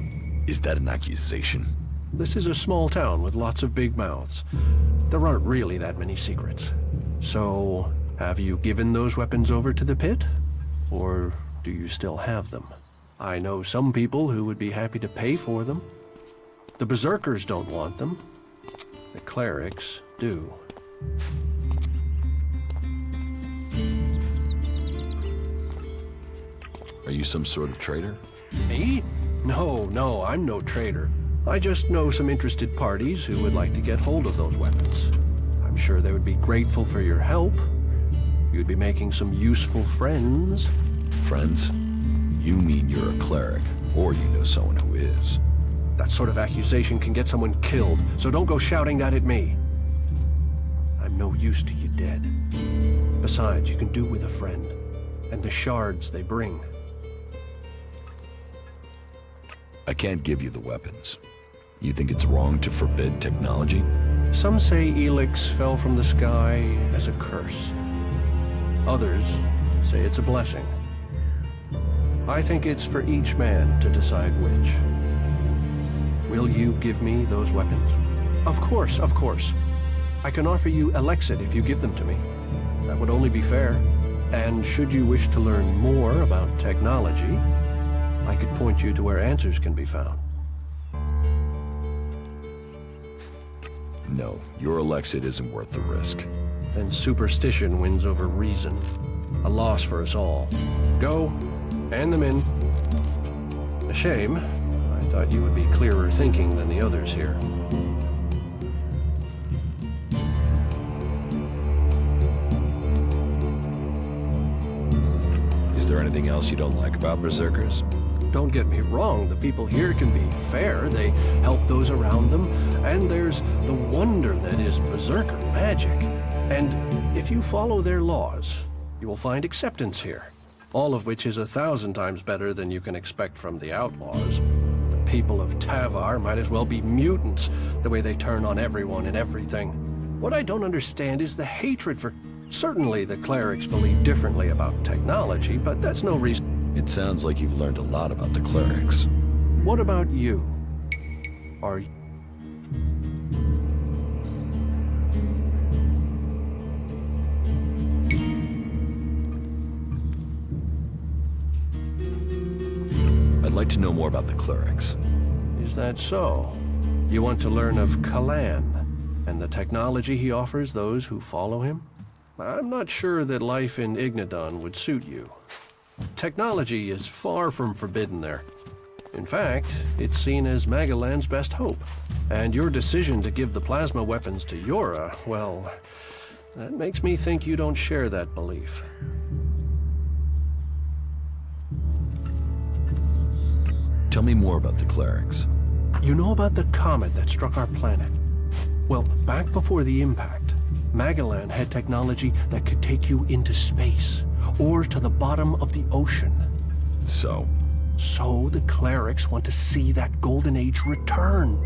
S4: Is that an accusation?
S14: This is a small town with lots of big mouths. There aren't really that many secrets. So, have you given those weapons over to the pit? Or do you still have them? I know some people who would be happy to pay for them. The Berserkers don't want them. The clerics do.
S4: Are you some sort of traitor?
S14: Me? No, I'm no traitor. I just know some interested parties who would like to get hold of those weapons. I'm sure they would be grateful for your help. You'd be making some useful friends.
S4: Friends? You mean you're a cleric, or you know someone who is.
S14: That sort of accusation can get someone killed, so don't go shouting that at me. I'm no use to you dead. Besides, you can do with a friend, and the shards they bring.
S4: I can't give you the weapons. You think it's wrong to forbid technology?
S14: Some say Elex fell from the sky as a curse. Others say it's a blessing. I think it's for each man to decide which. Will you give me those weapons? Of course. I can offer you Elexit if you give them to me. That would only be fair. And should you wish to learn more about technology, I could point you to where answers can be found.
S4: No, your Elexit isn't worth the risk.
S14: Then superstition wins over reason. A loss for us all. Go, hand them in. A shame. I thought you would be clearer thinking than the others here.
S4: Is there anything else you don't like about Berserkers?
S14: Don't get me wrong, the people here can be fair. They help those around them. And there's the wonder that is Berserker magic. And if you follow their laws, you will find acceptance here. All of which is 1,000 times better than you can expect from the outlaws. The people of Tavar might as well be mutants, the way they turn on everyone and everything. What I don't understand is the hatred for... Certainly the clerics believe differently about technology, but that's no reason...
S4: It sounds like you've learned a lot about the clerics.
S14: What about you? Are you...
S4: I'd like to know more about the clerics.
S14: Is that so? You want to learn of Kalan and the technology he offers those who follow him? I'm not sure that life in Ignadon would suit you. Technology is far from forbidden there. In fact, it's seen as Magalan's best hope. And your decision to give the plasma weapons to Yora, well, that makes me think you don't share that belief.
S4: Tell me more about the clerics.
S14: You know about the comet that struck our planet? Well, back before the impact, Magellan had technology that could take you into space, or to the bottom of the ocean.
S3: So
S14: the clerics want to see that golden age return.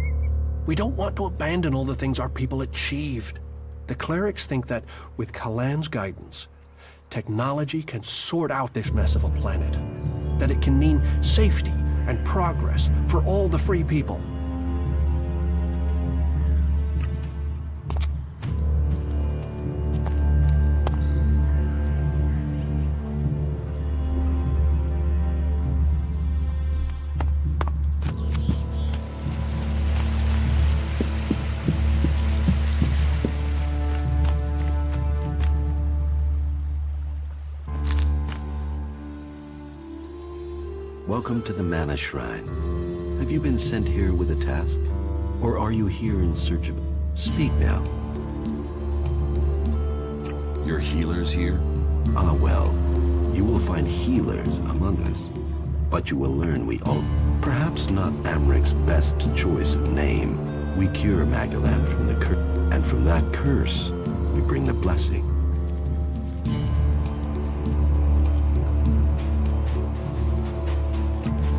S14: We don't want to abandon all the things our people achieved. The clerics think that with Kalan's guidance, technology can sort out this mess of a planet. That it can mean safety and progress for all the free people.
S10: Welcome to the Mana Shrine. Have you been sent here with a task? Or are you here in search of... Speak now.
S4: Your healers here?
S10: Ah, well, you will find healers among us. But you will learn we all... Perhaps not Amric's best choice of name. We cure Magellan from the curse. And from that curse, we bring the blessing.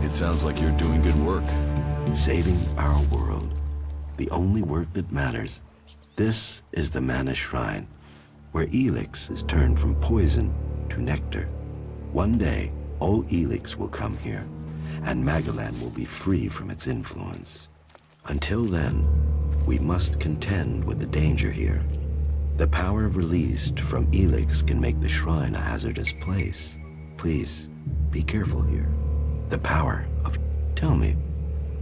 S4: It sounds like you're doing good work.
S10: Saving our world. The only work that matters. This is the Mana Shrine, where Elex is turned from poison to nectar. One day, all Elex will come here, and Magellan will be free from its influence. Until then, we must contend with the danger here. The power released from Elex can make the shrine a hazardous place. Please, be careful here. The power of... Tell me,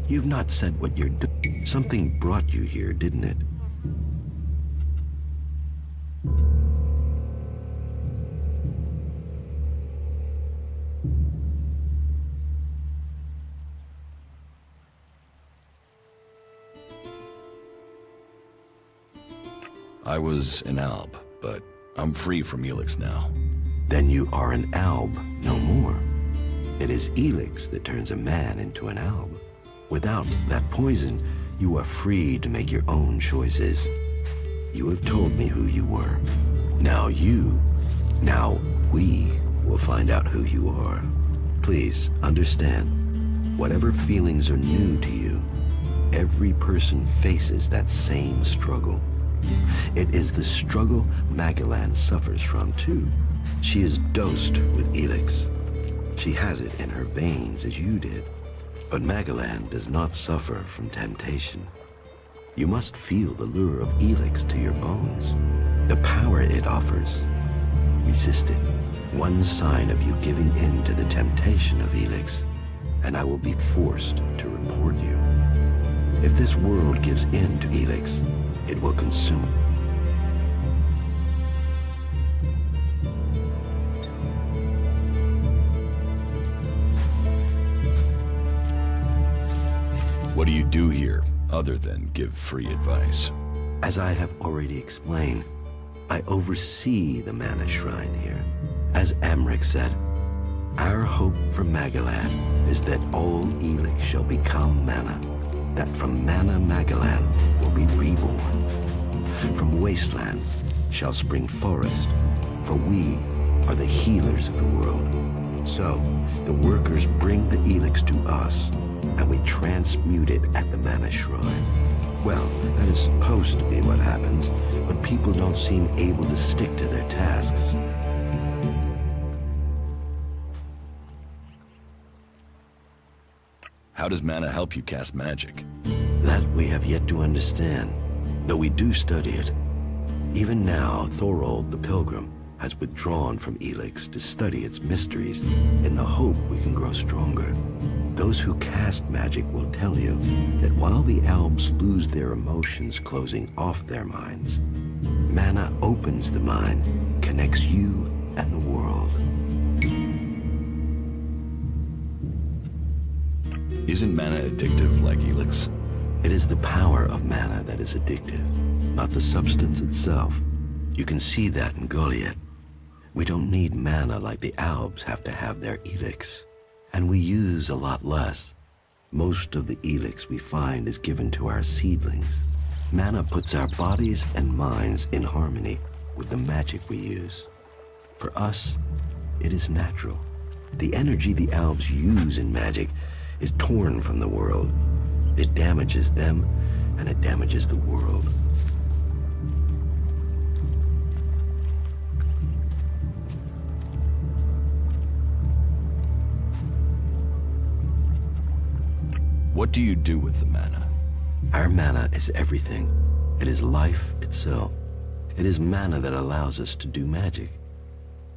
S10: you've not said what you're doing. Something brought you here, didn't it?
S4: I was an alb, but I'm free from Elex now.
S10: Then you are an alb, no more. It is Elex that turns a man into an alb. Without that poison, you are free to make your own choices. You have told me who you were. Now we will find out who you are. Please understand, whatever feelings are new to you, every person faces that same struggle. It is the struggle Magellan suffers from too. She is dosed with Elex. She has it in her veins as you did. But Magellan does not suffer from temptation. You must feel the lure of Elex to your bones, the power it offers. Resist it. One sign of you giving in to the temptation of Elex, and I will be forced to report you. If this world gives in to Elex, it will consume it.
S4: What do you do here, other than give free advice?
S10: As I have already explained, I oversee the Mana Shrine here. As Amric said, our hope for Magellan is that all Elex shall become Mana, that from Mana Magellan will be reborn. From wasteland shall spring forest, for we are the healers of the world. So, the workers bring the Elex to us, and we transmute it at the Mana Shrine. Well, that is supposed to be what happens, but people don't seem able to stick to their tasks.
S4: How does mana help you cast magic?
S10: That we have yet to understand, though we do study it. Even now, Thorold the Pilgrim has withdrawn from Elex to study its mysteries in the hope we can grow stronger. Those who cast magic will tell you that while the Albs lose their emotions closing off their minds, mana opens the mind, connects you and the world.
S4: Isn't mana addictive like Elex?
S10: It is the power of mana that is addictive, not the substance itself. You can see that in Goliath. We don't need mana like the Albs have to have their Elex. And we use a lot less. Most of the Elex we find is given to our seedlings. Mana puts our bodies and minds in harmony with the magic we use. For us, it is natural. The energy the elves use in magic is torn from the world. It damages them, and it damages the world.
S4: What do you do with the mana?
S10: Our mana is everything. It is life itself. It is mana that allows us to do magic.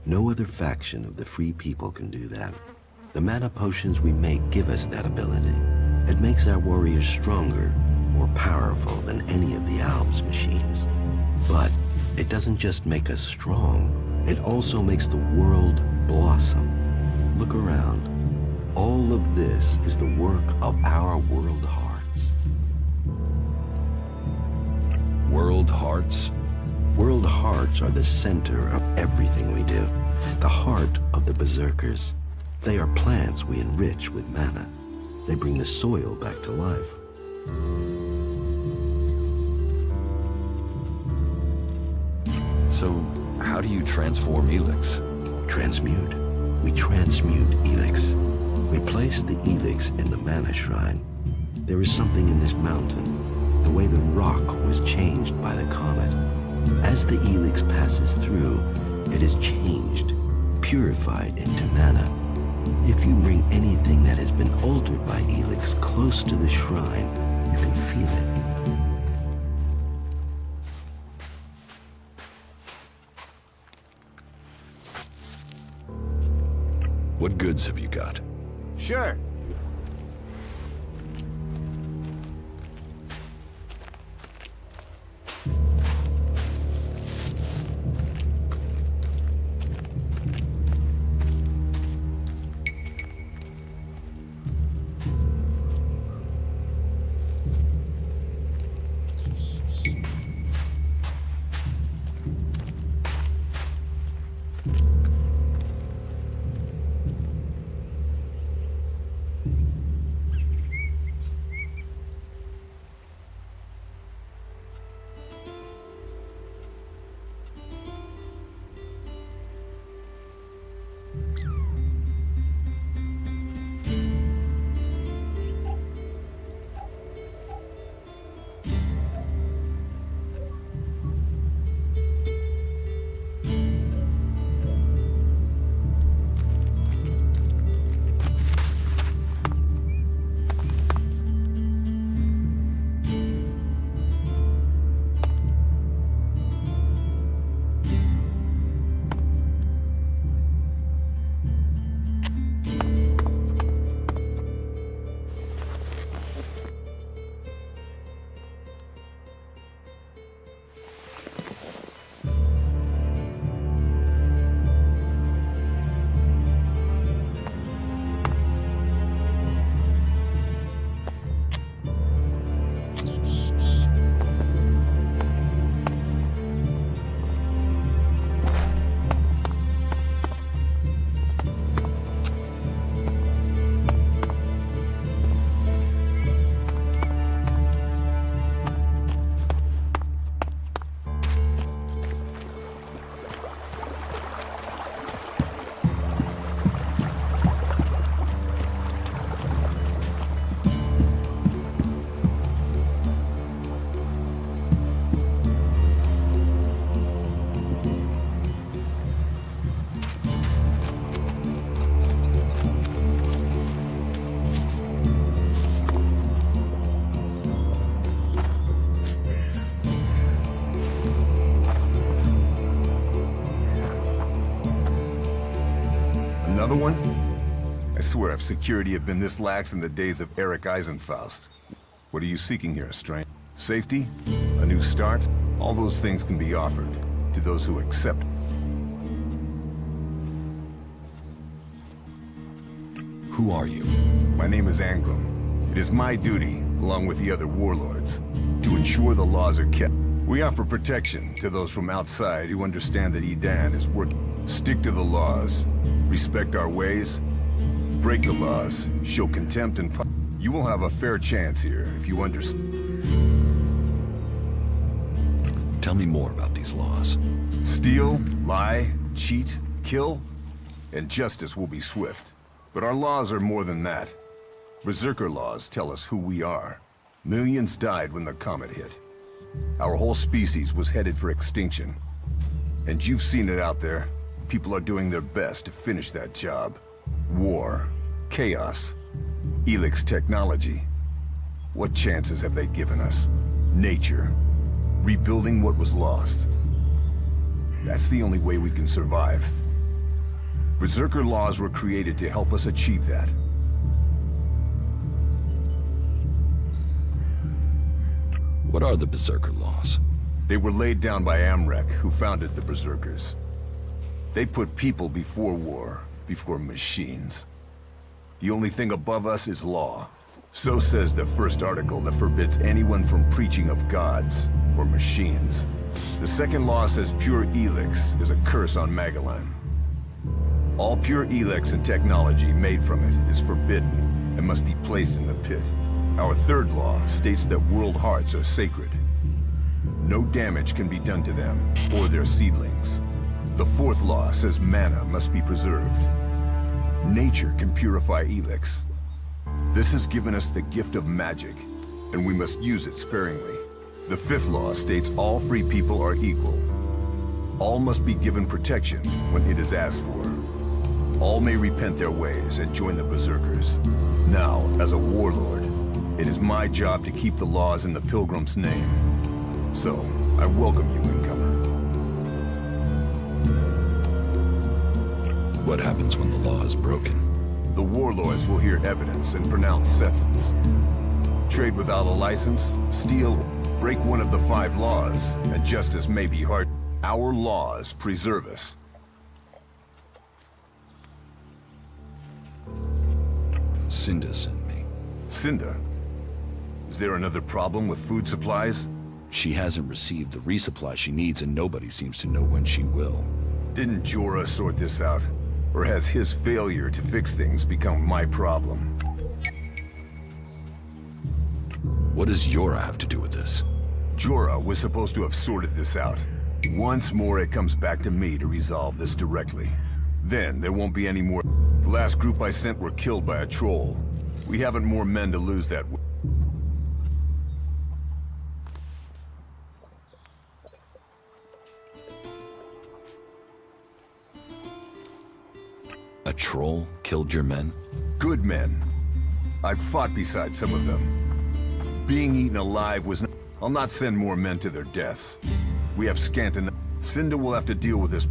S10: No other faction of the free people can do that. The mana potions we make give us that ability. It makes our warriors stronger, more powerful than any of the elves' machines. But it doesn't just make us strong, it also makes the world blossom. Look around. All of this is the work of our world hearts.
S4: World hearts?
S10: World hearts are the center of everything we do. The heart of the berserkers. They are plants we enrich with mana. They bring the soil back to life.
S4: So, how do you transform Elex?
S10: Transmute. We transmute Elex. We place the Elex in the mana shrine. There is something in this mountain, the way the rock was changed by the comet. As the Elex passes through, it is changed, purified into mana. If you bring anything that has been altered by Elex close to the shrine, you can feel it.
S4: What goods have you got?
S7: Sure.
S6: Another one? I swear if security had been this lax in the days of Eric Eisenfaust. What are you seeking here, stranger? Safety? A new start? All those things can be offered to those who accept.
S4: Who are you?
S6: My name is Angram. It is my duty, along with the other warlords, to ensure the laws are kept. We offer protection to those from outside who understand that Edan is working. Stick to the laws, respect our ways, break the laws, show contempt and you will have a fair chance here if you understand.
S4: Tell me more about these laws.
S15: Steal, lie, cheat, kill, and justice will be swift. But our laws are more than that. Berserker laws tell us who we are. Millions died when the comet hit. Our whole species was headed for extinction. And you've seen it out there. People are doing their best to finish that job. War, chaos, Elex technology. What chances have they given us? Nature. Rebuilding what was lost. That's the only way we can survive. Berserker laws were created to help us achieve that.
S4: What are the Berserker laws?
S15: They were laid down by Amrek, who founded the Berserkers. They put people before war, before machines. The only thing above us is law. So says the first article that forbids anyone from preaching of gods or machines. The second law says pure Elex is a curse on Magellan. All pure Elex and technology made from it is forbidden and must be placed in the pit. Our third law states that world hearts are sacred. No damage can be done to them or their seedlings. The fourth law says mana must be preserved. Nature can purify Elex. This has given us the gift of magic, and we must use it sparingly. The fifth law states all free people are equal. All must be given protection when it is asked for. All may repent their ways and join the Berserkers. Now, as a warlord, it is my job to keep the laws in the Pilgrim's name. So, I welcome you, incomer.
S4: What happens when the law is broken?
S15: The warlords will hear evidence and pronounce sentence. Trade without a license, steal, break one of the 5 laws, and justice may be hard. Our laws preserve us.
S4: Cinda sent me.
S15: Cinda? Is there another problem with food supplies?
S4: She hasn't received the resupply she needs, and nobody seems to know when she will.
S15: Didn't Jorah sort this out? Or has his failure to fix things become my problem?
S4: What does Jorah have to do with this?
S15: Jorah was supposed to have sorted this out. Once more, it comes back to me to resolve this directly. Then, there won't be any more. The last group I sent were killed by a troll. We haven't more men to lose that way.
S4: A troll killed your men?
S15: Good men. I've fought beside some of them. Being eaten alive was not... I'll not send more men to their deaths. We have scant enough. Cinda will have to deal with this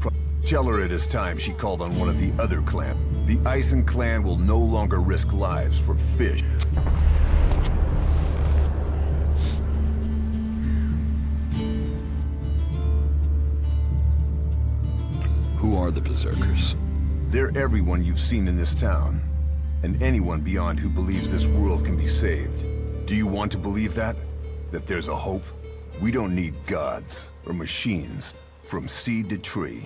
S15: Tell her it is time she called on one of the other clan. The Ison clan will no longer risk lives for fish.
S4: Who are the Berserkers?
S15: They're everyone you've seen in this town, and anyone beyond who believes this world can be saved. Do you want to believe that? That there's a hope? We don't need gods or machines, from seed to tree.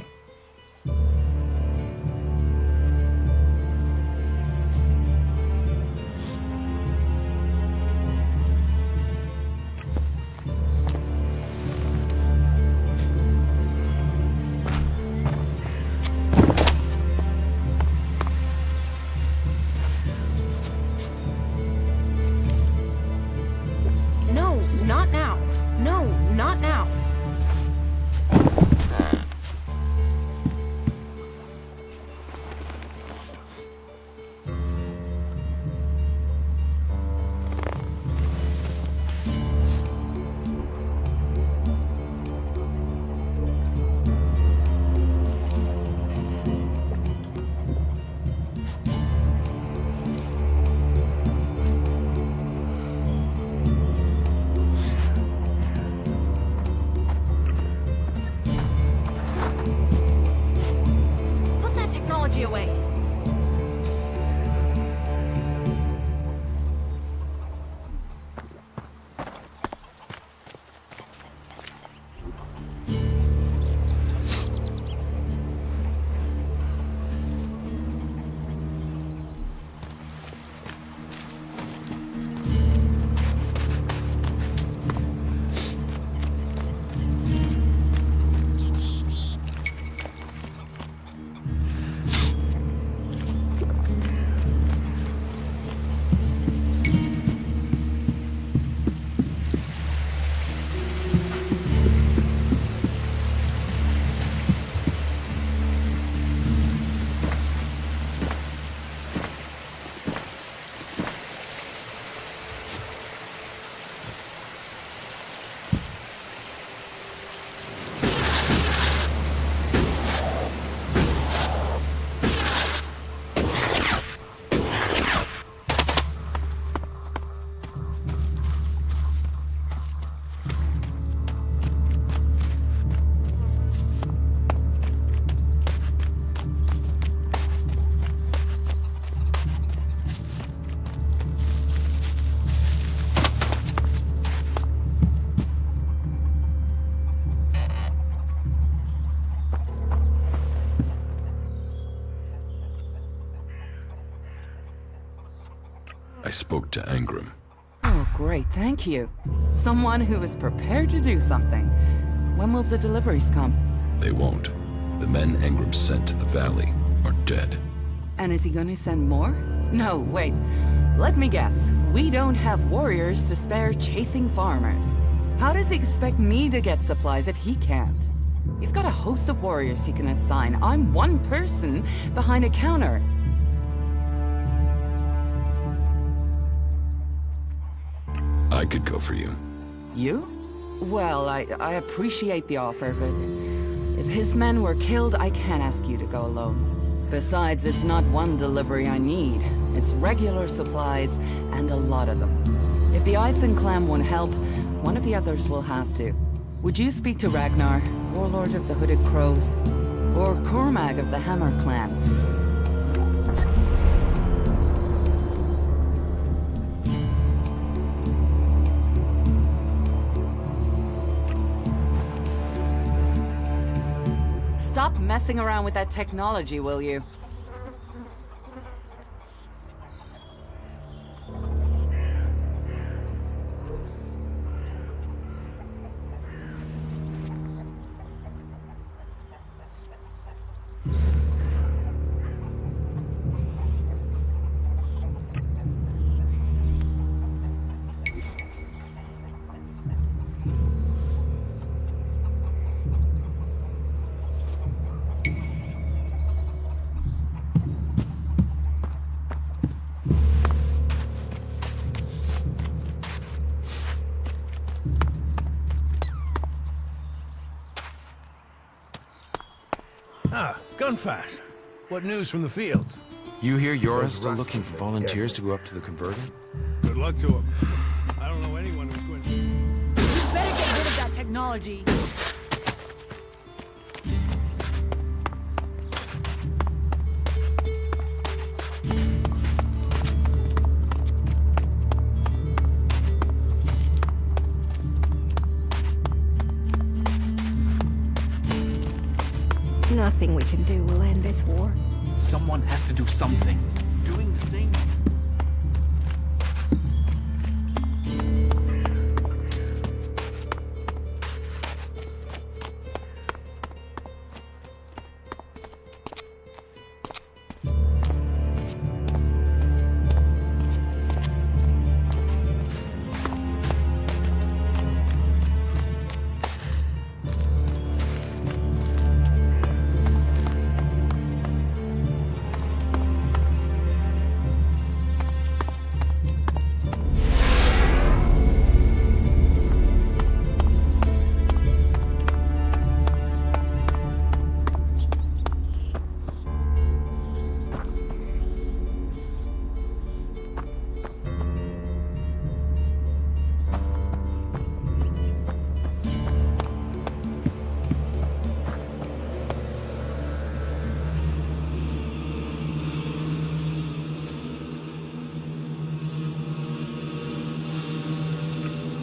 S4: spoke to Angram.
S8: Oh, great, thank you. Someone who is prepared to do something. When will the deliveries come?
S4: They won't. The men Angram sent to the valley are dead.
S8: And is he gonna send more? No, wait. Let me guess. We don't have warriors to spare chasing farmers. How does he expect me to get supplies if he can't? He's got a host of warriors he can assign. I'm one person behind a counter.
S4: I could go for you.
S8: You? Well, I appreciate the offer, but if his men were killed, I can't ask you to go alone. Besides, it's not one delivery I need. It's regular supplies, and a lot of them. If the Eisen clan won't help, one of the others will have to. Would you speak to Ragnar, warlord of the Hooded Crows, or Cormag of the Hammer clan? Stop messing around with that technology, will you?
S1: Ah, Gunfast. What news from the fields?
S16: You hear Yora's still looking for volunteers to go up to the converter?
S1: Good luck to him. I don't know anyone who's going to...
S17: You better get rid of that technology.
S11: Nothing we can do will end this war.
S13: Someone has to do something. Doing the same.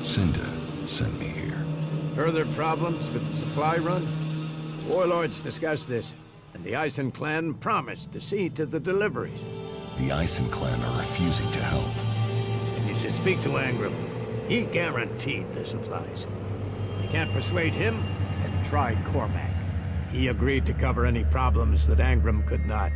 S4: Cinda sent me here.
S12: Further problems with the supply run? The warlords discussed this, and the Eisen clan promised to see to the deliveries.
S4: The Eisen clan are refusing to help.
S12: And you should speak to Angram. He guaranteed the supplies. If they can't persuade him, then try Cormac. He agreed to cover any problems that Angram could not.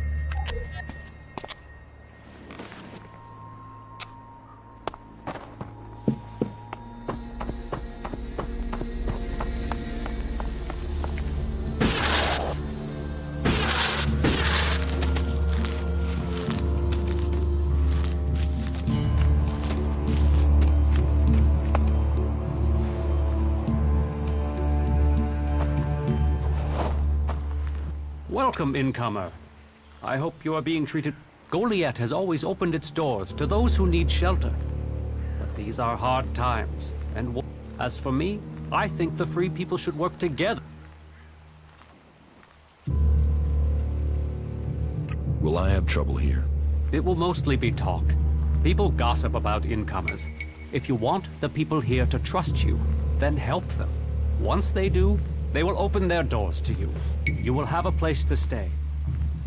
S18: Welcome, incomer. I hope you are being treated... Goliath has always opened its doors to those who need shelter. But these are hard times, and as for me, I think the free people should work together.
S4: Will I have trouble here?
S18: It will mostly be talk. People gossip about incomers. If you want the people here to trust you, then help them. Once they do, they will open their doors to you. You will have a place to stay.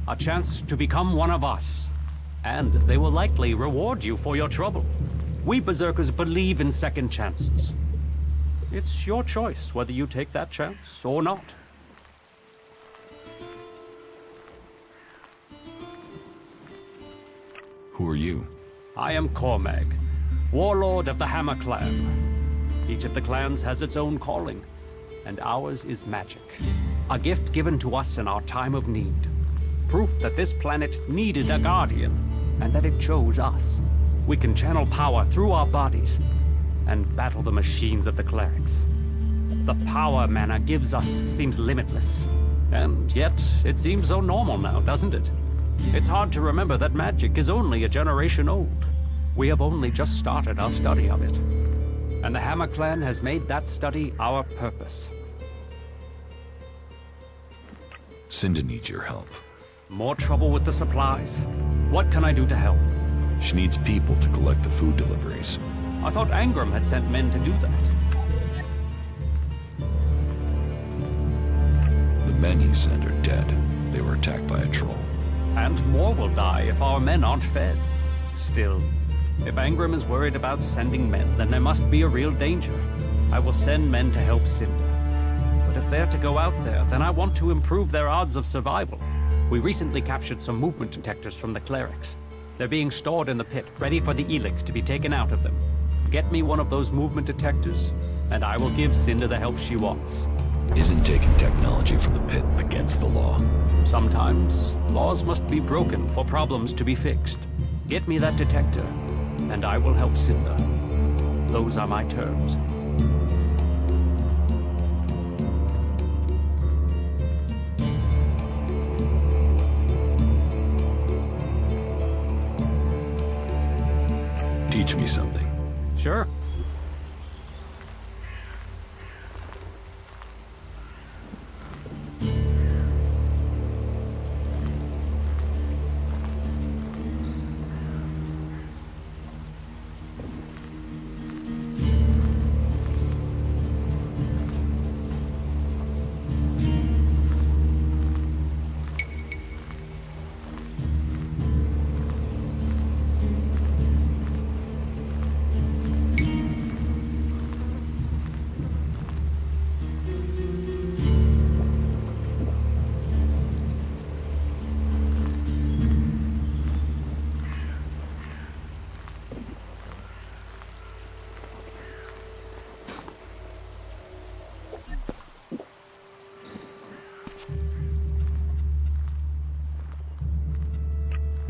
S18: A chance to become one of us. And they will likely reward you for your trouble. We Berserkers believe in second chances. It's your choice whether you take that chance or not.
S4: Who are you?
S18: I am Cormag, warlord of the Hammer Clan. Each of the clans has its own calling, and ours is magic. A gift given to us in our time of need. Proof that this planet needed a guardian, and that it chose us. We can channel power through our bodies, and battle the machines of the clerics. The power mana gives us seems limitless. And yet, it seems so normal now, doesn't it? It's hard to remember that magic is only a generation old. We have only just started our study of it. And the Hammer Clan has made that study our purpose.
S4: Cinda needs your help.
S18: More trouble with the supplies? What can I do to help?
S4: She needs people to collect the food deliveries.
S18: I thought Angram had sent men to do that.
S4: The men he sent are dead. They were attacked by a troll.
S18: And more will die if our men aren't fed. Still, if Angram is worried about sending men, then there must be a real danger. I will send men to help Cinda. But if they're to go out there, then I want to improve their odds of survival. We recently captured some movement detectors from the clerics. They're being stored in the pit, ready for the Elex to be taken out of them. Get me one of those movement detectors, and I will give Cinda the help she wants.
S4: Isn't taking technology from the pit against the law?
S18: Sometimes, laws must be broken for problems to be fixed. Get me that detector, and I will help Cinda. Those are my terms.
S4: Teach me something.
S18: Sure.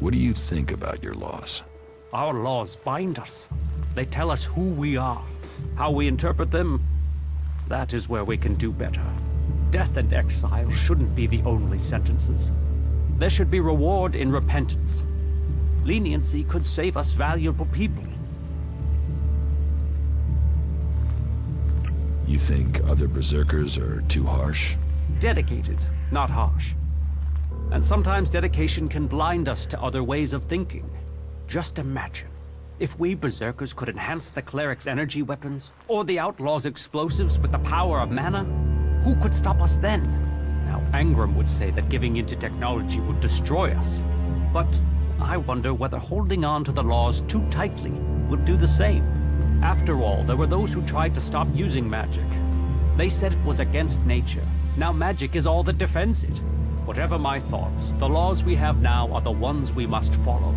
S4: What do you think about your laws?
S18: Our laws bind us. They tell us who we are. How we interpret them, that is where we can do better. Death and exile shouldn't be the only sentences. There should be reward in repentance. Leniency could save us valuable people.
S4: You think other berserkers are too harsh?
S18: Dedicated, not harsh. And sometimes dedication can blind us to other ways of thinking. Just imagine, if we berserkers could enhance the cleric's energy weapons, or the outlaws' explosives with the power of mana, who could stop us then? Now, Angram would say that giving into technology would destroy us. But I wonder whether holding on to the laws too tightly would do the same. After all, there were those who tried to stop using magic. They said it was against nature. Now magic is all that defends it. Whatever my thoughts, the laws we have now are the ones we must follow.